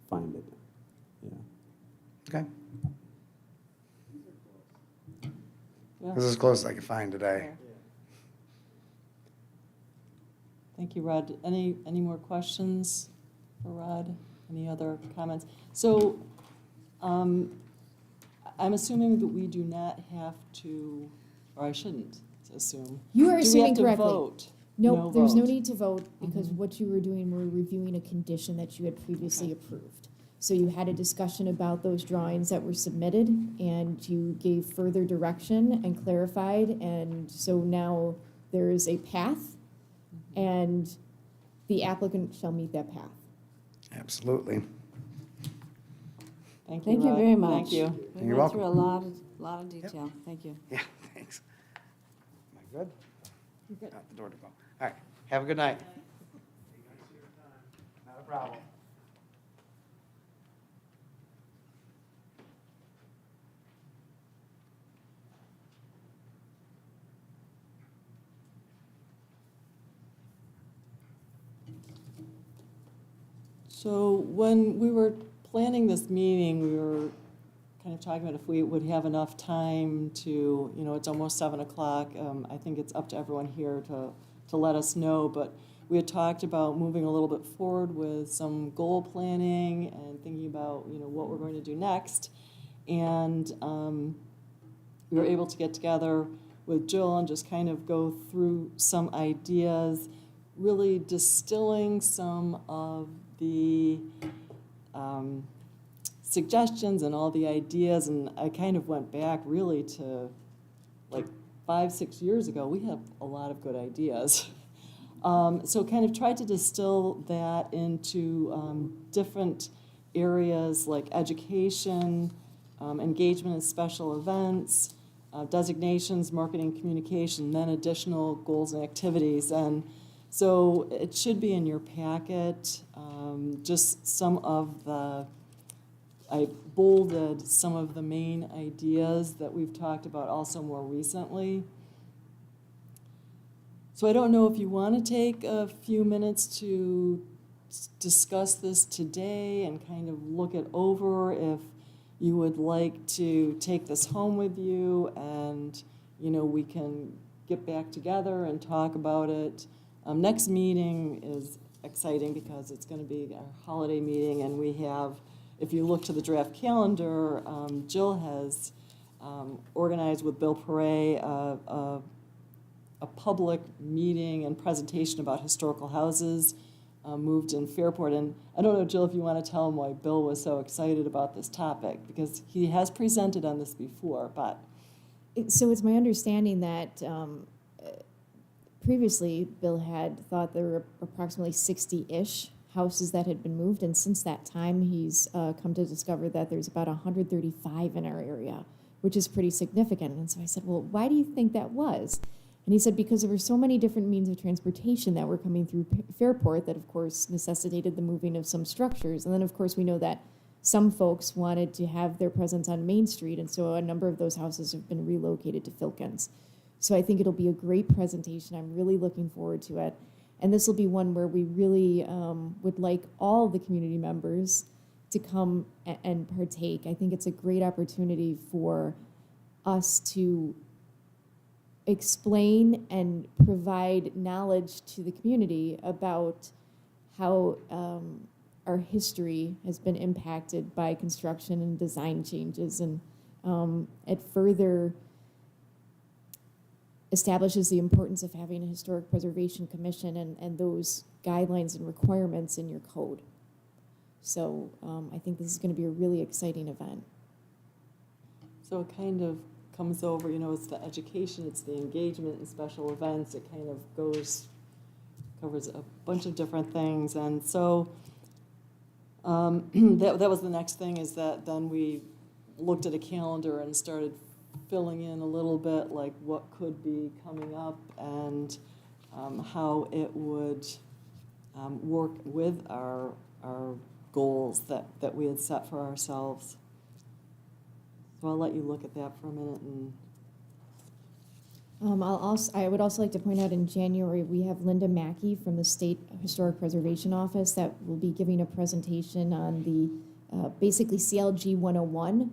find it. Yeah. Okay, Yeah. this is as close as I could find today. Thank you, Rod. Any more questions for Rod? Any other comments? So, I'm assuming that we do not have to, or I shouldn't assume. You are Do we assuming have to correctly. vote? Nope, there's no vote. need to vote because what you were doing, were reviewing a condition that you had previously approved. So you had a discussion about those drawings that were submitted and you gave further direction and clarified. And so now there is a path and the applicant shall meet that path. Absolutely. Thank you, Thank you Rod. very much. Thank you. We You're went through welcome. a lot of detail. Thank you. Yeah, thanks. Am I good? Out the door to go. All right, have a good night. Not a problem. So when we were planning this meeting, we were kind of talking about if we would have enough time to, it's almost 7 o'clock. I think it's up to everyone here to let us know, but we had talked about moving a little bit forward with some goal planning and thinking about, what we're going to do next. And we were able to get together with Jill and just kind of go through some ideas, really distilling some of the suggestions and all the ideas, and I kind of went back really to like 5-6 years ago. We have a lot of good ideas. So kind of tried to distill that into different areas like education, engagement in special events, designations, marketing, communication, then additional goals and activities. And so it should be in your packet, just some of the, I bolded some of the main ideas that we've talked about also more recently. So I don't know if you want to take a few minutes to discuss this today and kind of look it over, if you would like to take this home with you and, you know, we can get back together and talk about it. Next meeting is exciting because it's going to be our holiday meeting, and we have, if you look to the draft calendar, Jill has organized with Bill Perret a public meeting and presentation about historical houses moved in Fairport. And I don't know, Jill, if you want to tell him why Bill was so excited about this topic, because he has presented on this before, but. So it's my understanding that previously Bill had thought there were approximately 60-ish houses that had been moved, and since that time he's come to discover that there's about 135 in our area, which is pretty significant. And so I said, well, why do you think that was? And he said, because there were so many different means of transportation that were coming through Fairport that, of course, necessitated the moving of some structures. And then, of course, we know that some folks wanted to have their presence on Main Street, and so a number of those houses have been relocated to Filkins. So I think it'll be a great presentation. I'm really looking forward to it. And this will be one where we really would like all the community members to come and partake. I think it's a great opportunity for us to explain and provide knowledge to the community about how our history has been impacted by construction and design changes, and it further establishes the importance of having a historic preservation commission and those guidelines and requirements in your code. So I think this is going to be a really exciting event. So it kind of comes over, you know, it's the education, it's the engagement in special events. It kind of covers a bunch of different things. And so that was the next thing, is that then we looked at a calendar and started filling in a little bit like what could be coming up and how it would work with our goals that we had set for ourselves. So I'll let you look at that for a minute. And I would also like to point out in January, we have Linda Mackey from the State Historic Preservation Office that will be giving a presentation on the basically CLG 101.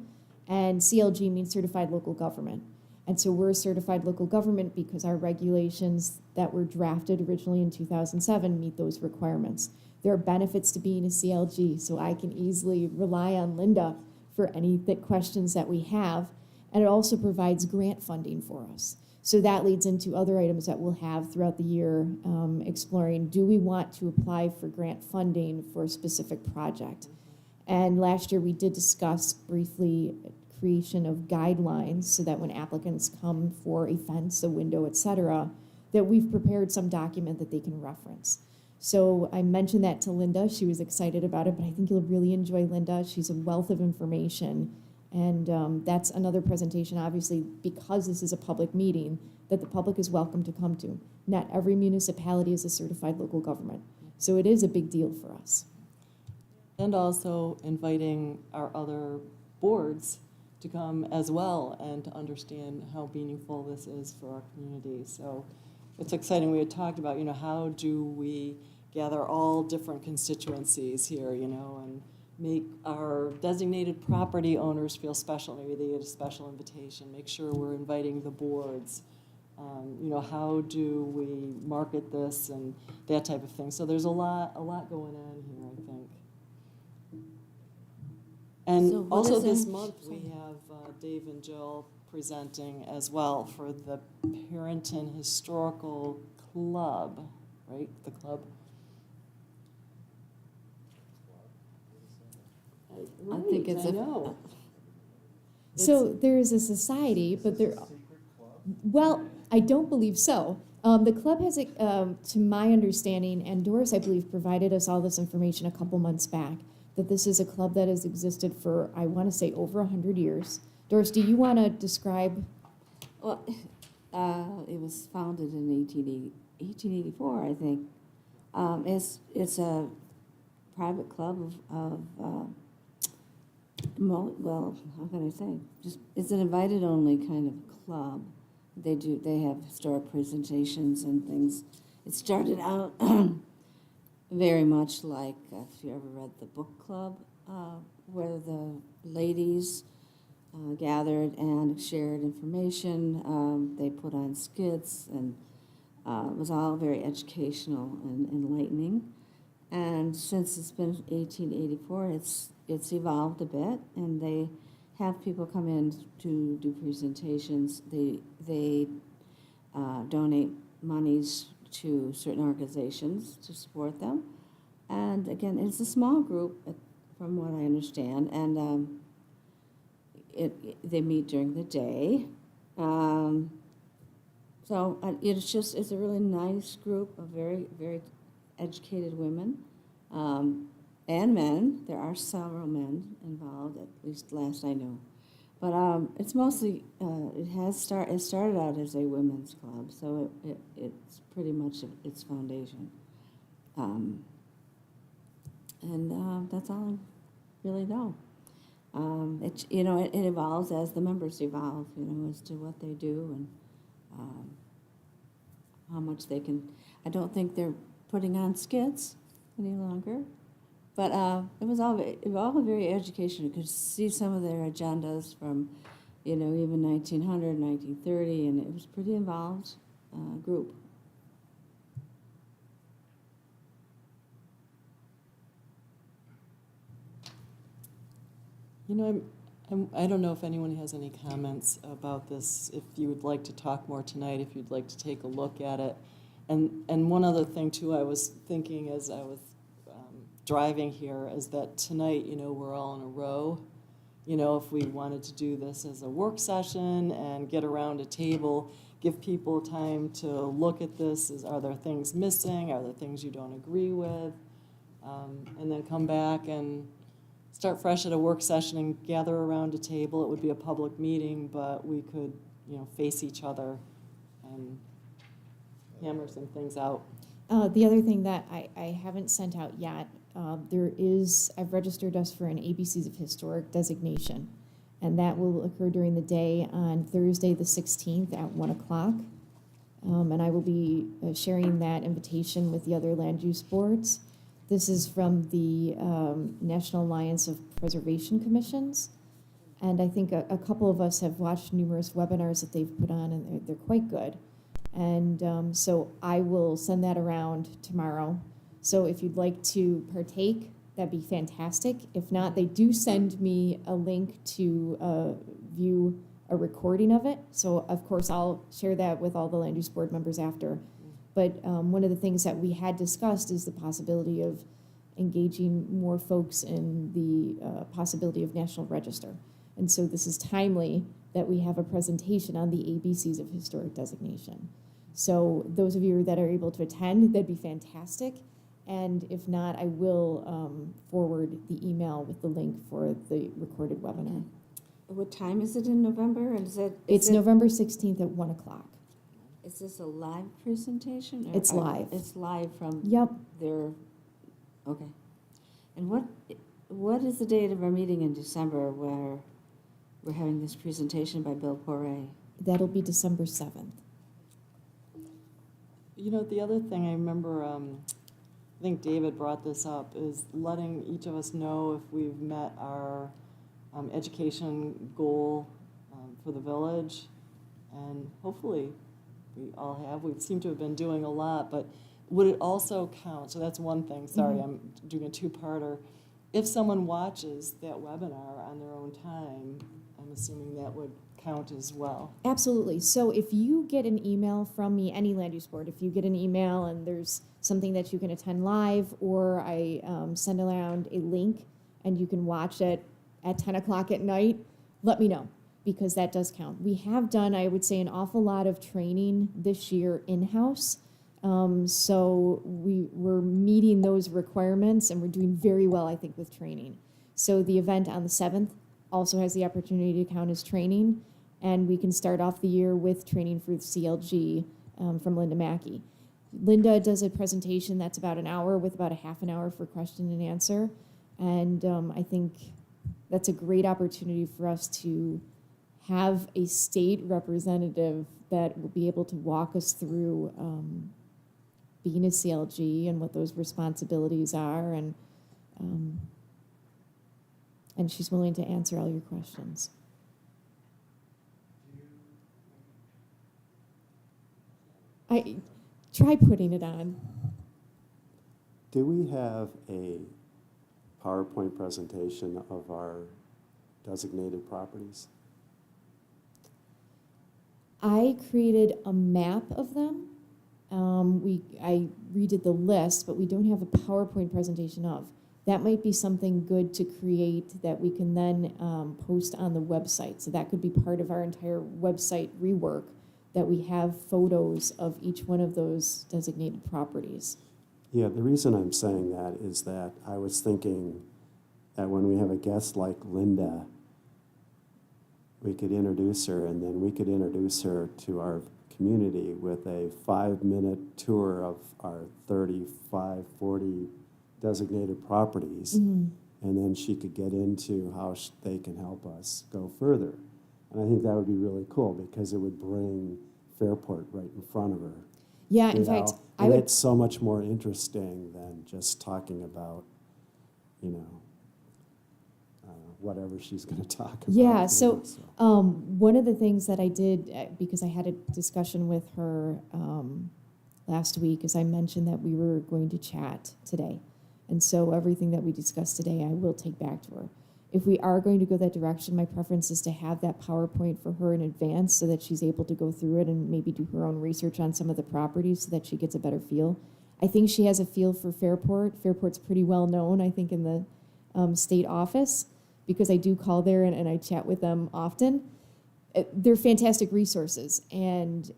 And CLG means Certified Local Government. And so we're a certified local government because our regulations that were drafted originally in 2007 meet those requirements. There are benefits to being a CLG, so I can easily rely on Linda for any questions that we have. And it also provides grant funding for us. So that leads into other items that we'll have throughout the year, exploring, do we want to apply for grant funding for a specific project? And last year we did discuss briefly creation of guidelines so that when applicants come for a fence, a window, et cetera, that we've prepared some document that they can reference. So I mentioned that to Linda. She was excited about it, but I think you'll really enjoy Linda. She's a wealth of information. And that's another presentation, obviously, because this is a public meeting, that the public is welcome to come to. Not every municipality is a certified local government. So it is a big deal for us. And also inviting our other boards to come as well and to understand how meaningful this is for our community. So it's exciting. We had talked about, you know, how do we gather all different constituencies here, you know, and make our designated property owners feel special. Maybe they get a special invitation. Make sure we're inviting the boards. You know, how do we market this and that type of thing. So there's a lot going on here, I think. And So what also is this in- month, we have Dave and Jill presenting as well for the Parrington Historical Club, right? The club. I think it's I a- know. So there is a society, but there, well, I don't believe so. The club has, to my understanding, and Doris, I believe, provided us all this information a couple months back, that this is a club that has existed for, I want to say, over 100 years. Doris, do you want to describe? Well, it was founded in 1884, I think. It's a private club well, how can I say? It's an invited-only kind of club. They have historic presentations and things. It started out very much like, if you ever read the book club, where the ladies gathered and shared information. They put on skits, and it was all very educational and enlightening. And since it's been 1884, it's evolved a bit, and they have people come in to do presentations. They donate monies to certain organizations to support them. And again, it's a small group, from what I understand, and they meet during the day. So it's a really nice group of very, very educated women and men. There are several men involved, at least last I knew. But it's mostly, it started out as a women's club, so it's pretty much its foundation. And that's all I really know. It evolves as the members evolve, as to what they do and how much they can. I don't think they're putting on skits any longer, but it was all very educational. You could see some of their agendas from, even 1900, 1930, and it was a pretty involved group. I don't know if anyone has any comments about this, if you would like to talk more tonight, if you'd like to take a look at it. And one other thing, too, I was thinking as I was driving here, is that tonight, we're all in a row. If we wanted to do this as a work session and get around a table, give people time to look at this. Are there things missing? Are there things you don't agree with? And then come back and start fresh at a work session and gather around a table. It would be a public meeting, but we could, face each other and hammer some things out. The other thing that I haven't sent out yet, I've registered us for an ABCs of Historic designation, and that will occur during the day on Thursday the 16th at 1 o'clock. And I will be sharing that invitation with the other land use boards. This is from the National Alliance of Preservation Commissions, and I think a couple of us have watched numerous webinars that they've put on, and they're quite good. And so I will send that around tomorrow. So if you'd like to partake, that'd be fantastic. If not, they do send me a link to view a recording of it. So of course I'll share that with all the land use board members after. But one of the things that we had discussed is the possibility of engaging more folks in the possibility of National Register. And so this is timely that we have a presentation on the ABCs of Historic designation. So those of you that are able to attend, that'd be fantastic. And if not, I will forward the email with the link for the recorded webinar. What time is it in November? And It's November 16th at 1 o'clock. Is this a live presentation? Or It's live. It's live from Yep. their, okay. And what is the date of our meeting in December where we're having this presentation by Bill Poirier? That'll be December 7th. The other thing I remember, I think David brought this up, is letting each of us know if we've met our education goal for the village. And hopefully we all have. We seem to have been doing a lot, but would it also count? So that's one thing. Sorry, I'm doing a two-parter. If someone watches that webinar on their own time, I'm assuming that would count as well. Absolutely. So if you get an email from me, any land use board, if you get an email and there's something that you can attend live, or I send around a link and you can watch it at 10 o'clock at night, let me know. because that does count. We have done, I would say, an awful lot of training this year in-house. So we're meeting those requirements and we're doing very well, I think, with training. So the event on the 7th also has the opportunity to count as training, and we can start off the year with training for CLG from Linda Mackey. Linda does a presentation that's about an hour with about a half an hour for question and answer. And I think that's a great opportunity for us to have a state representative that will be able to walk us through being a CLG and what those responsibilities are. And she's willing to answer all your questions. I try putting it on. Do we have a PowerPoint presentation of our designated properties? I created a map of them. I redid the list, but we don't have a PowerPoint presentation of. That might be something good to create that we can then post on the website. So that could be part of our entire website rework, that we have photos of each one of those designated properties. Yeah, the reason I'm saying that is that I was thinking that when we have a guest like Linda, we could introduce her, and then we could introduce her to our community with a 5-minute tour of our 35, 40 designated properties, and then she could get into how they can help us go further. And I think that would be really cool because it would bring Fairport right in front of her. Yeah, in You fact, know? I And would. it's so much more interesting than just talking about, whatever she's going to talk about. Yeah, so one of the things that I did, because I had a discussion with her last week, is I mentioned that we were going to chat today. And so everything that we discussed today, I will take back to her. If we are going to go that direction, my preference is to have that PowerPoint for her in advance so that she's able to go through it and maybe do her own research on some of the properties so that she gets a better feel. I think she has a feel for Fairport. Fairport's pretty well known, I think, in the state office, because I do call there and I chat with them often. They're fantastic resources. And,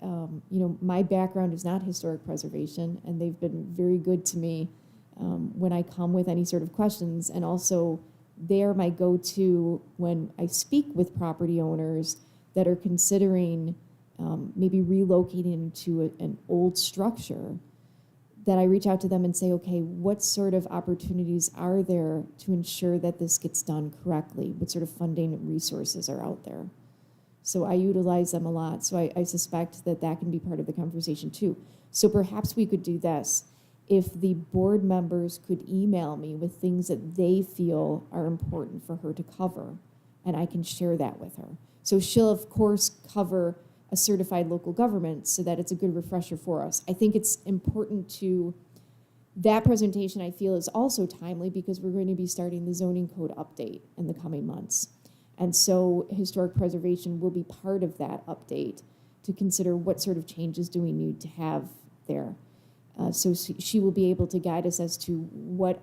my background is not historic preservation, and they've been very good to me when I come with any sort of questions. And also, they're my go-to when I speak with property owners that are considering maybe relocating into an old structure, that I reach out to them and say, okay, what sort of opportunities are there to ensure that this gets done correctly? What sort of funding resources are out there? So I utilize them a lot. So I suspect that that can be part of the conversation too. So perhaps we could do this. If the board members could email me with things that they feel are important for her to cover, and I can share that with her. So she'll, of course, cover a certified local government so that it's a good refresher for us. I think it's important that presentation, I feel, is also timely because we're going to be starting the zoning code update in the coming months. And so historic preservation will be part of that update to consider what sort of changes do we need to have there. So she will be able to guide us as to what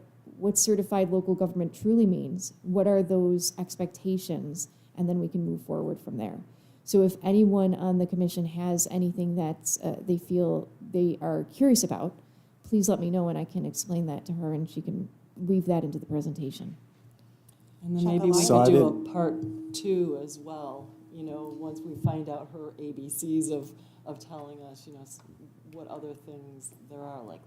certified local government truly means, what are those expectations, and then we can move forward from there. So if anyone on the commission has anything that they feel they are curious about, please let me know and I can explain that to her and she can weave that into the presentation. And then maybe we So could I do a didn't- part 2 as well, once we find out her ABCs of telling us, what other things there are, like,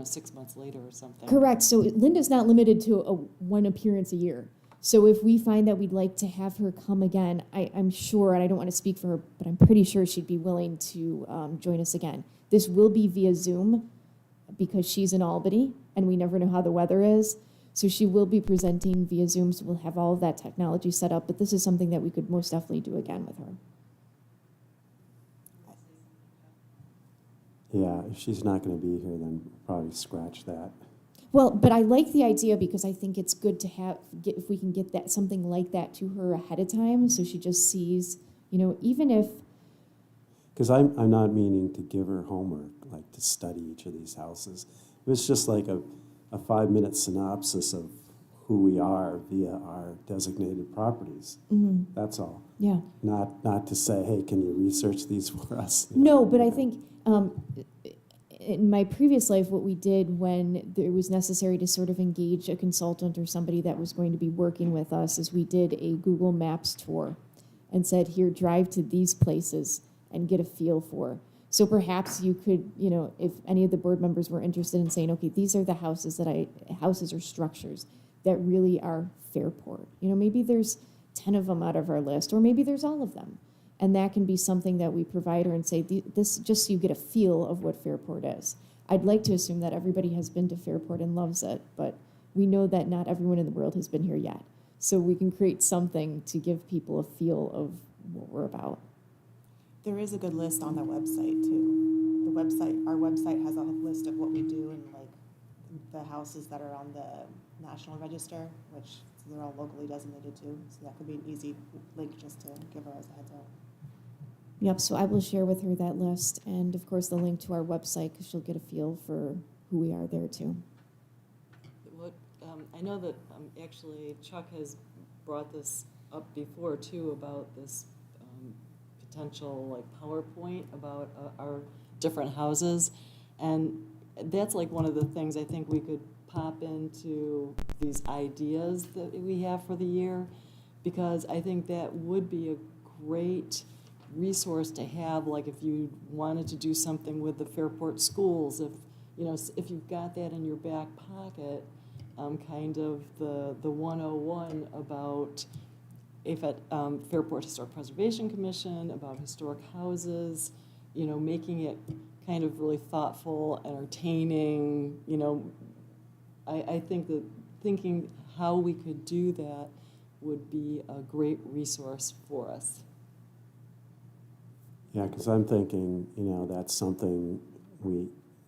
6 months later or something. Correct. So Linda's not limited to one appearance a year. So if we find that we'd like to have her come again, I'm sure, and I don't want to speak for her, but I'm pretty sure she'd be willing to join us again. This will be via Zoom because she's in Albany and we never know how the weather is. So she will be presenting via Zoom, so we'll have all of that technology set up, but this is something that we could most definitely do again with her. Yeah, if she's not going to be here, then probably scratch that. Well, but I like the idea because I think it's good to if we can get that something like that to her ahead of time, so she just sees, even if. Because I'm not meaning to give her homework, like to study each of these houses. It was just like a 5-minute synopsis of who we are via our designated properties. That's all. Yeah. Not to say, hey, can you research these for us? No, but I think in my previous life, what we did when it was necessary to sort of engage a consultant or somebody that was going to be working with us is we did a Google Maps tour and said, here, drive to these places and get a feel for. So perhaps you could, you know, if any of the board members were interested in saying, okay, these are the houses houses or structures that really are Fairport. You know, maybe there's 10 of them out of our list, or maybe there's all of them. And that can be something that we provide her and say, this, just so you get a feel of what Fairport is. I'd like to assume that everybody has been to Fairport and loves it, but we know that not everyone in the world has been here yet. So we can create something to give people a feel of what we're about. There is a good list on the website too. The website, our website has a list of what we do and like the houses that are on the National Register, which they're all locally designated too. So that could be an easy link just to give her as a heads up. Yep, so I will share with her that list and, of course, the link to our website because she'll get a feel for who we are there too. What, I know that actually Chuck has brought this up before too about this potential like PowerPoint about our different houses. And that's like one of the things I think we could pop into these ideas that we have for the year, because I think that would be a great resource to have, like if you wanted to do something with the Fairport schools, if you know, if you've got that in your back pocket, kind of the 101 about Fairport Historic Preservation Commission, about historic houses, you know, making it kind of really thoughtful, entertaining, you know. I think that thinking how we could do that would be a great resource for us. Yeah, because I'm thinking, you know, that's something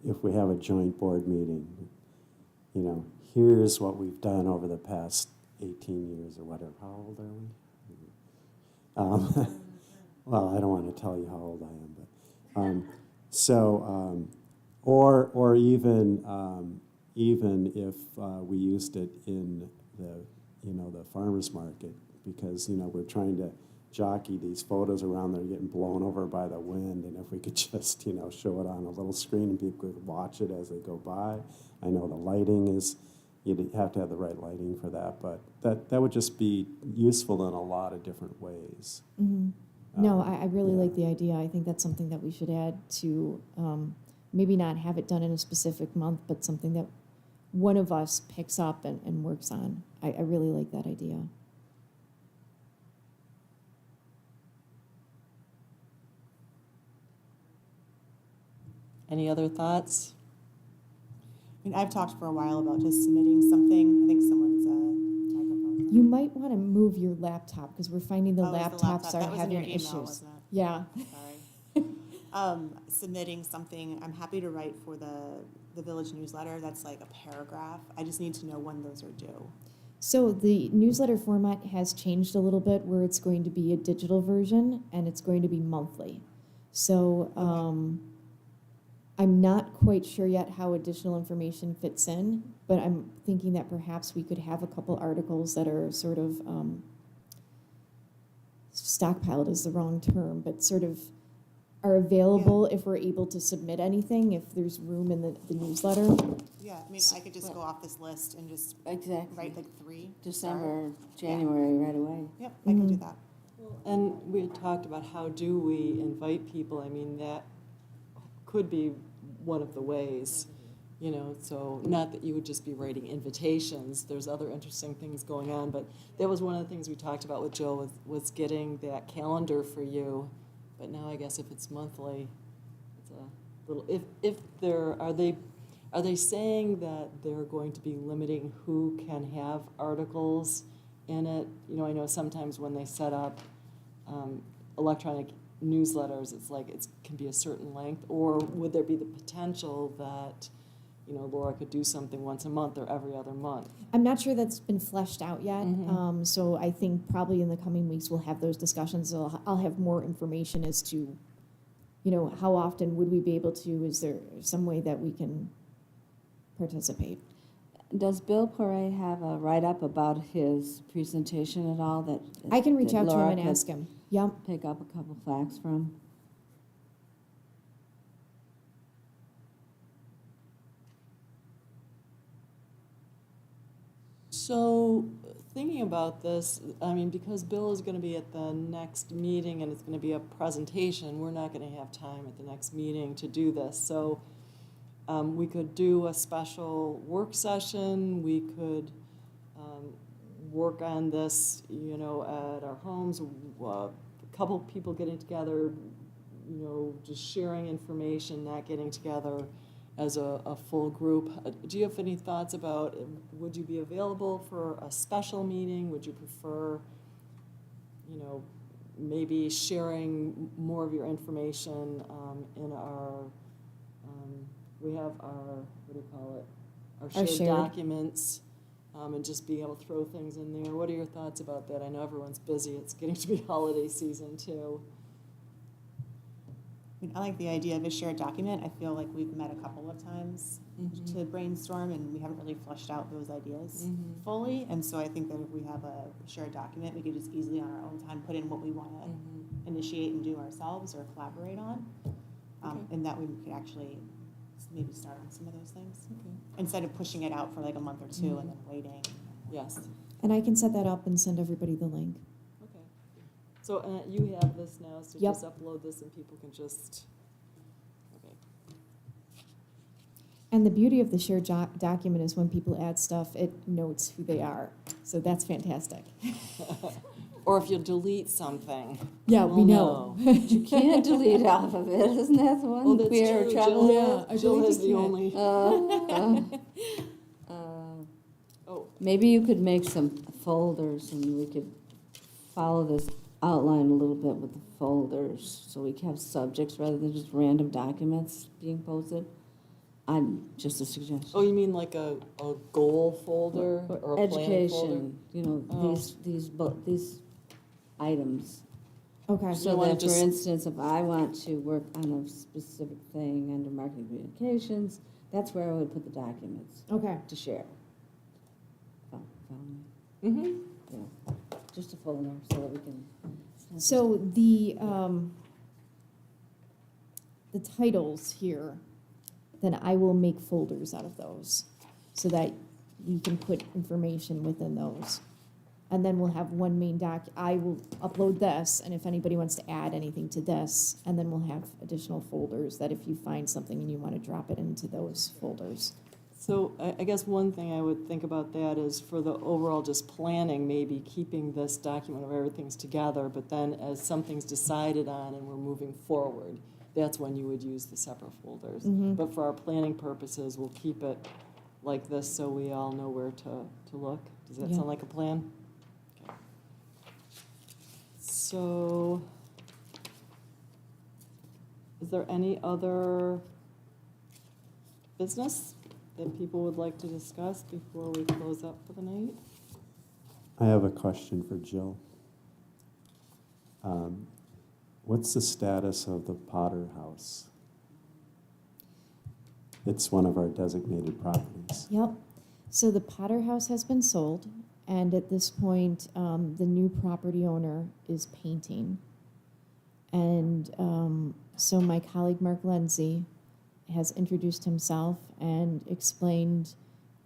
if we have a joint board meeting, you know, here's what we've done over the past 18 years or whatever. How old are we? Well, I don't want to tell you how old I am, but or even if we used it in the farmers market, because we're trying to jockey these photos around that are getting blown over by the wind, and if we could just show it on a little screen and people could watch it as they go by. I know the lighting is, you'd have to have the right lighting for that, but that would just be useful in a lot of different ways. Mm-hmm. No, I really like the idea. I think that's something that we should add to, maybe not have it done in a specific month, but something that one of us picks up and works on. I really like that idea. Any other thoughts? I mean, I've talked for a while about just submitting something. I think someone's microphone. You might want to move your laptop because we're finding the Oh, it's the laptops laptop. That are was in having your email, issues. wasn't it? Yeah. Sorry. Submitting something, I'm happy to write for the village newsletter. That's like a paragraph. I just need to know when those are due. So the newsletter format has changed a little bit where it's going to be a digital version and it's going to be monthly. So I'm not quite sure yet how additional information fits in, but I'm thinking that perhaps we could have a couple articles that are sort of stockpiled is the wrong term, but sort of are available if we're able to submit anything, if there's room in the newsletter. Yeah, I mean, I could just go off this list and just Exactly. write like 3. to December, start. January, right away. Yep, I can do that. And we had talked about how do we invite people. I mean, that could be one of the ways, so not that you would just be writing invitations. There's other interesting things going on, but that was one of the things we talked about with Joe was getting that calendar for you. But now I guess if it's monthly, it's a little, if there, are they saying that they're going to be limiting who can have articles in it? I know sometimes when they set up electronic newsletters, it's like it can be a certain length, or would there be the potential that, Laura could do something once a month or every other month? I'm not sure that's been fleshed out yet, Mm-hmm. so I think probably in the coming weeks we'll have those discussions. So I'll have more information as to, how often would we be able to, is there some way that we can participate? Does Bill Poirier have a write-up about his presentation at all that? I can reach that out to him Laura and could ask him. Yep. Pick up a couple facts from? So, thinking about this, I mean, because Bill is gonna be at the next meeting and it's gonna be a presentation, we're not gonna have time at the next meeting to do this. So, we could do a special work session, we could, work on this, you know, at our homes, a couple people getting together, you know, just sharing information, not getting together as a full group. Do you have any thoughts about, would you be available for a special meeting? Would you prefer, you know, maybe sharing more of your information in our, we have our, what do you call it? Our shared shared. documents, and just being able to throw things in there. What are your thoughts about that? I know everyone's busy. It's getting to be holiday season too. I mean, I like the idea of a shared document. I feel like we've met a couple of times to brainstorm, and we haven't really fleshed out those ideas fully. And so I think that if we have a shared document, we could just easily on our own time put in what we want to initiate and do ourselves or collaborate on. And that we could actually maybe start on some of those things. Instead of pushing it out for like a month or two and then waiting. Yes. And I can set that up and send everybody the link. Okay. So you have this now, so Yep. just upload this and people can just, okay. And the beauty of the shared document is when people add stuff, it notes who they are. So that's fantastic. Or if you delete something. Yeah, we'll we know. You can't delete off of it, isn't that the one? Oh, that's Queer true. travel? Jill, I Jill believe has you the can. only, oh, Maybe you could make some folders and we could follow this outline a little bit with the folders, so we can have subjects rather than just random documents being posted. I'm just a suggestion. oh, you mean like a goal folder or a planning folder? Education, you know, Oh. these items. Okay. So wanna that, for just- instance, if I want to work on a specific thing under marketing communications, that's where I would put the documents Okay. to share. Follow me? Mm-hmm. Yeah, just a folder so that we can. So the titles here, then I will make folders out of those so that we can put information within those. And then we'll have one main doc. I will upload this, and if anybody wants to add anything to this, and then we'll have additional folders that if you find something and you want to drop it into those folders. So I guess one thing I would think about that is for the overall just planning, maybe keeping this document of everything's together, but then as something's decided on and we're moving forward, that's when you would use the separate folders. But for our planning purposes, we'll keep it like this so we all know where to look. Does that Yeah. sound like a plan? Okay. So, is there any other business that people would like to discuss before we close up for the night? I have a question for Jill. What's the status of the Potter House? It's one of our designated properties. Yep. So the Potter House has been sold, and at this point, the new property owner is painting. And so my colleague Mark Lindsay has introduced himself and explained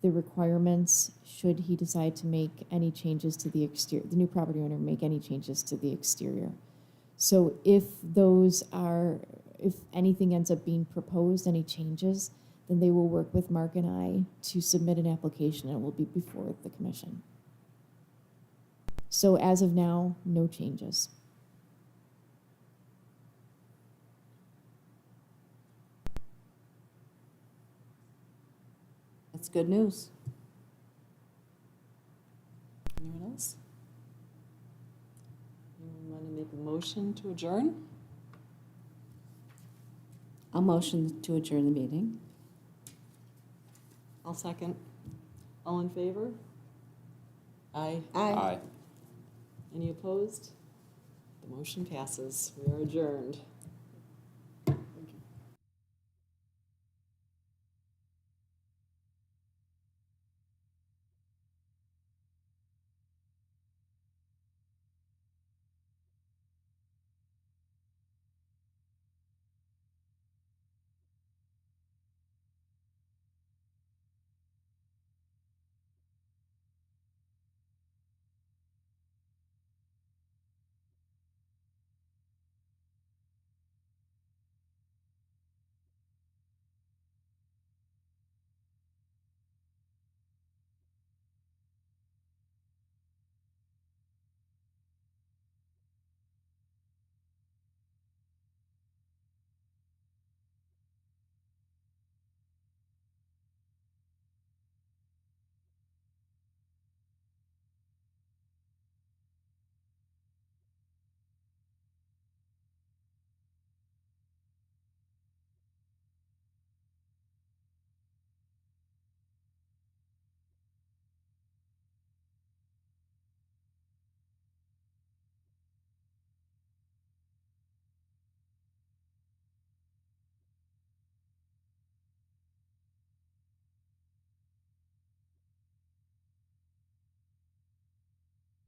the requirements should he decide to make any changes to the exterior, the new property owner make any changes to the exterior. So if anything ends up being proposed, any changes, then they will work with Mark and I to submit an application and it will be before the commission. So as of now, no changes. That's good news. Anyone else? Anyone want to make a motion to adjourn? I'll motion to adjourn the meeting. I'll second. All in favor? Aye. Aye. Any opposed? The motion passes. We are adjourned.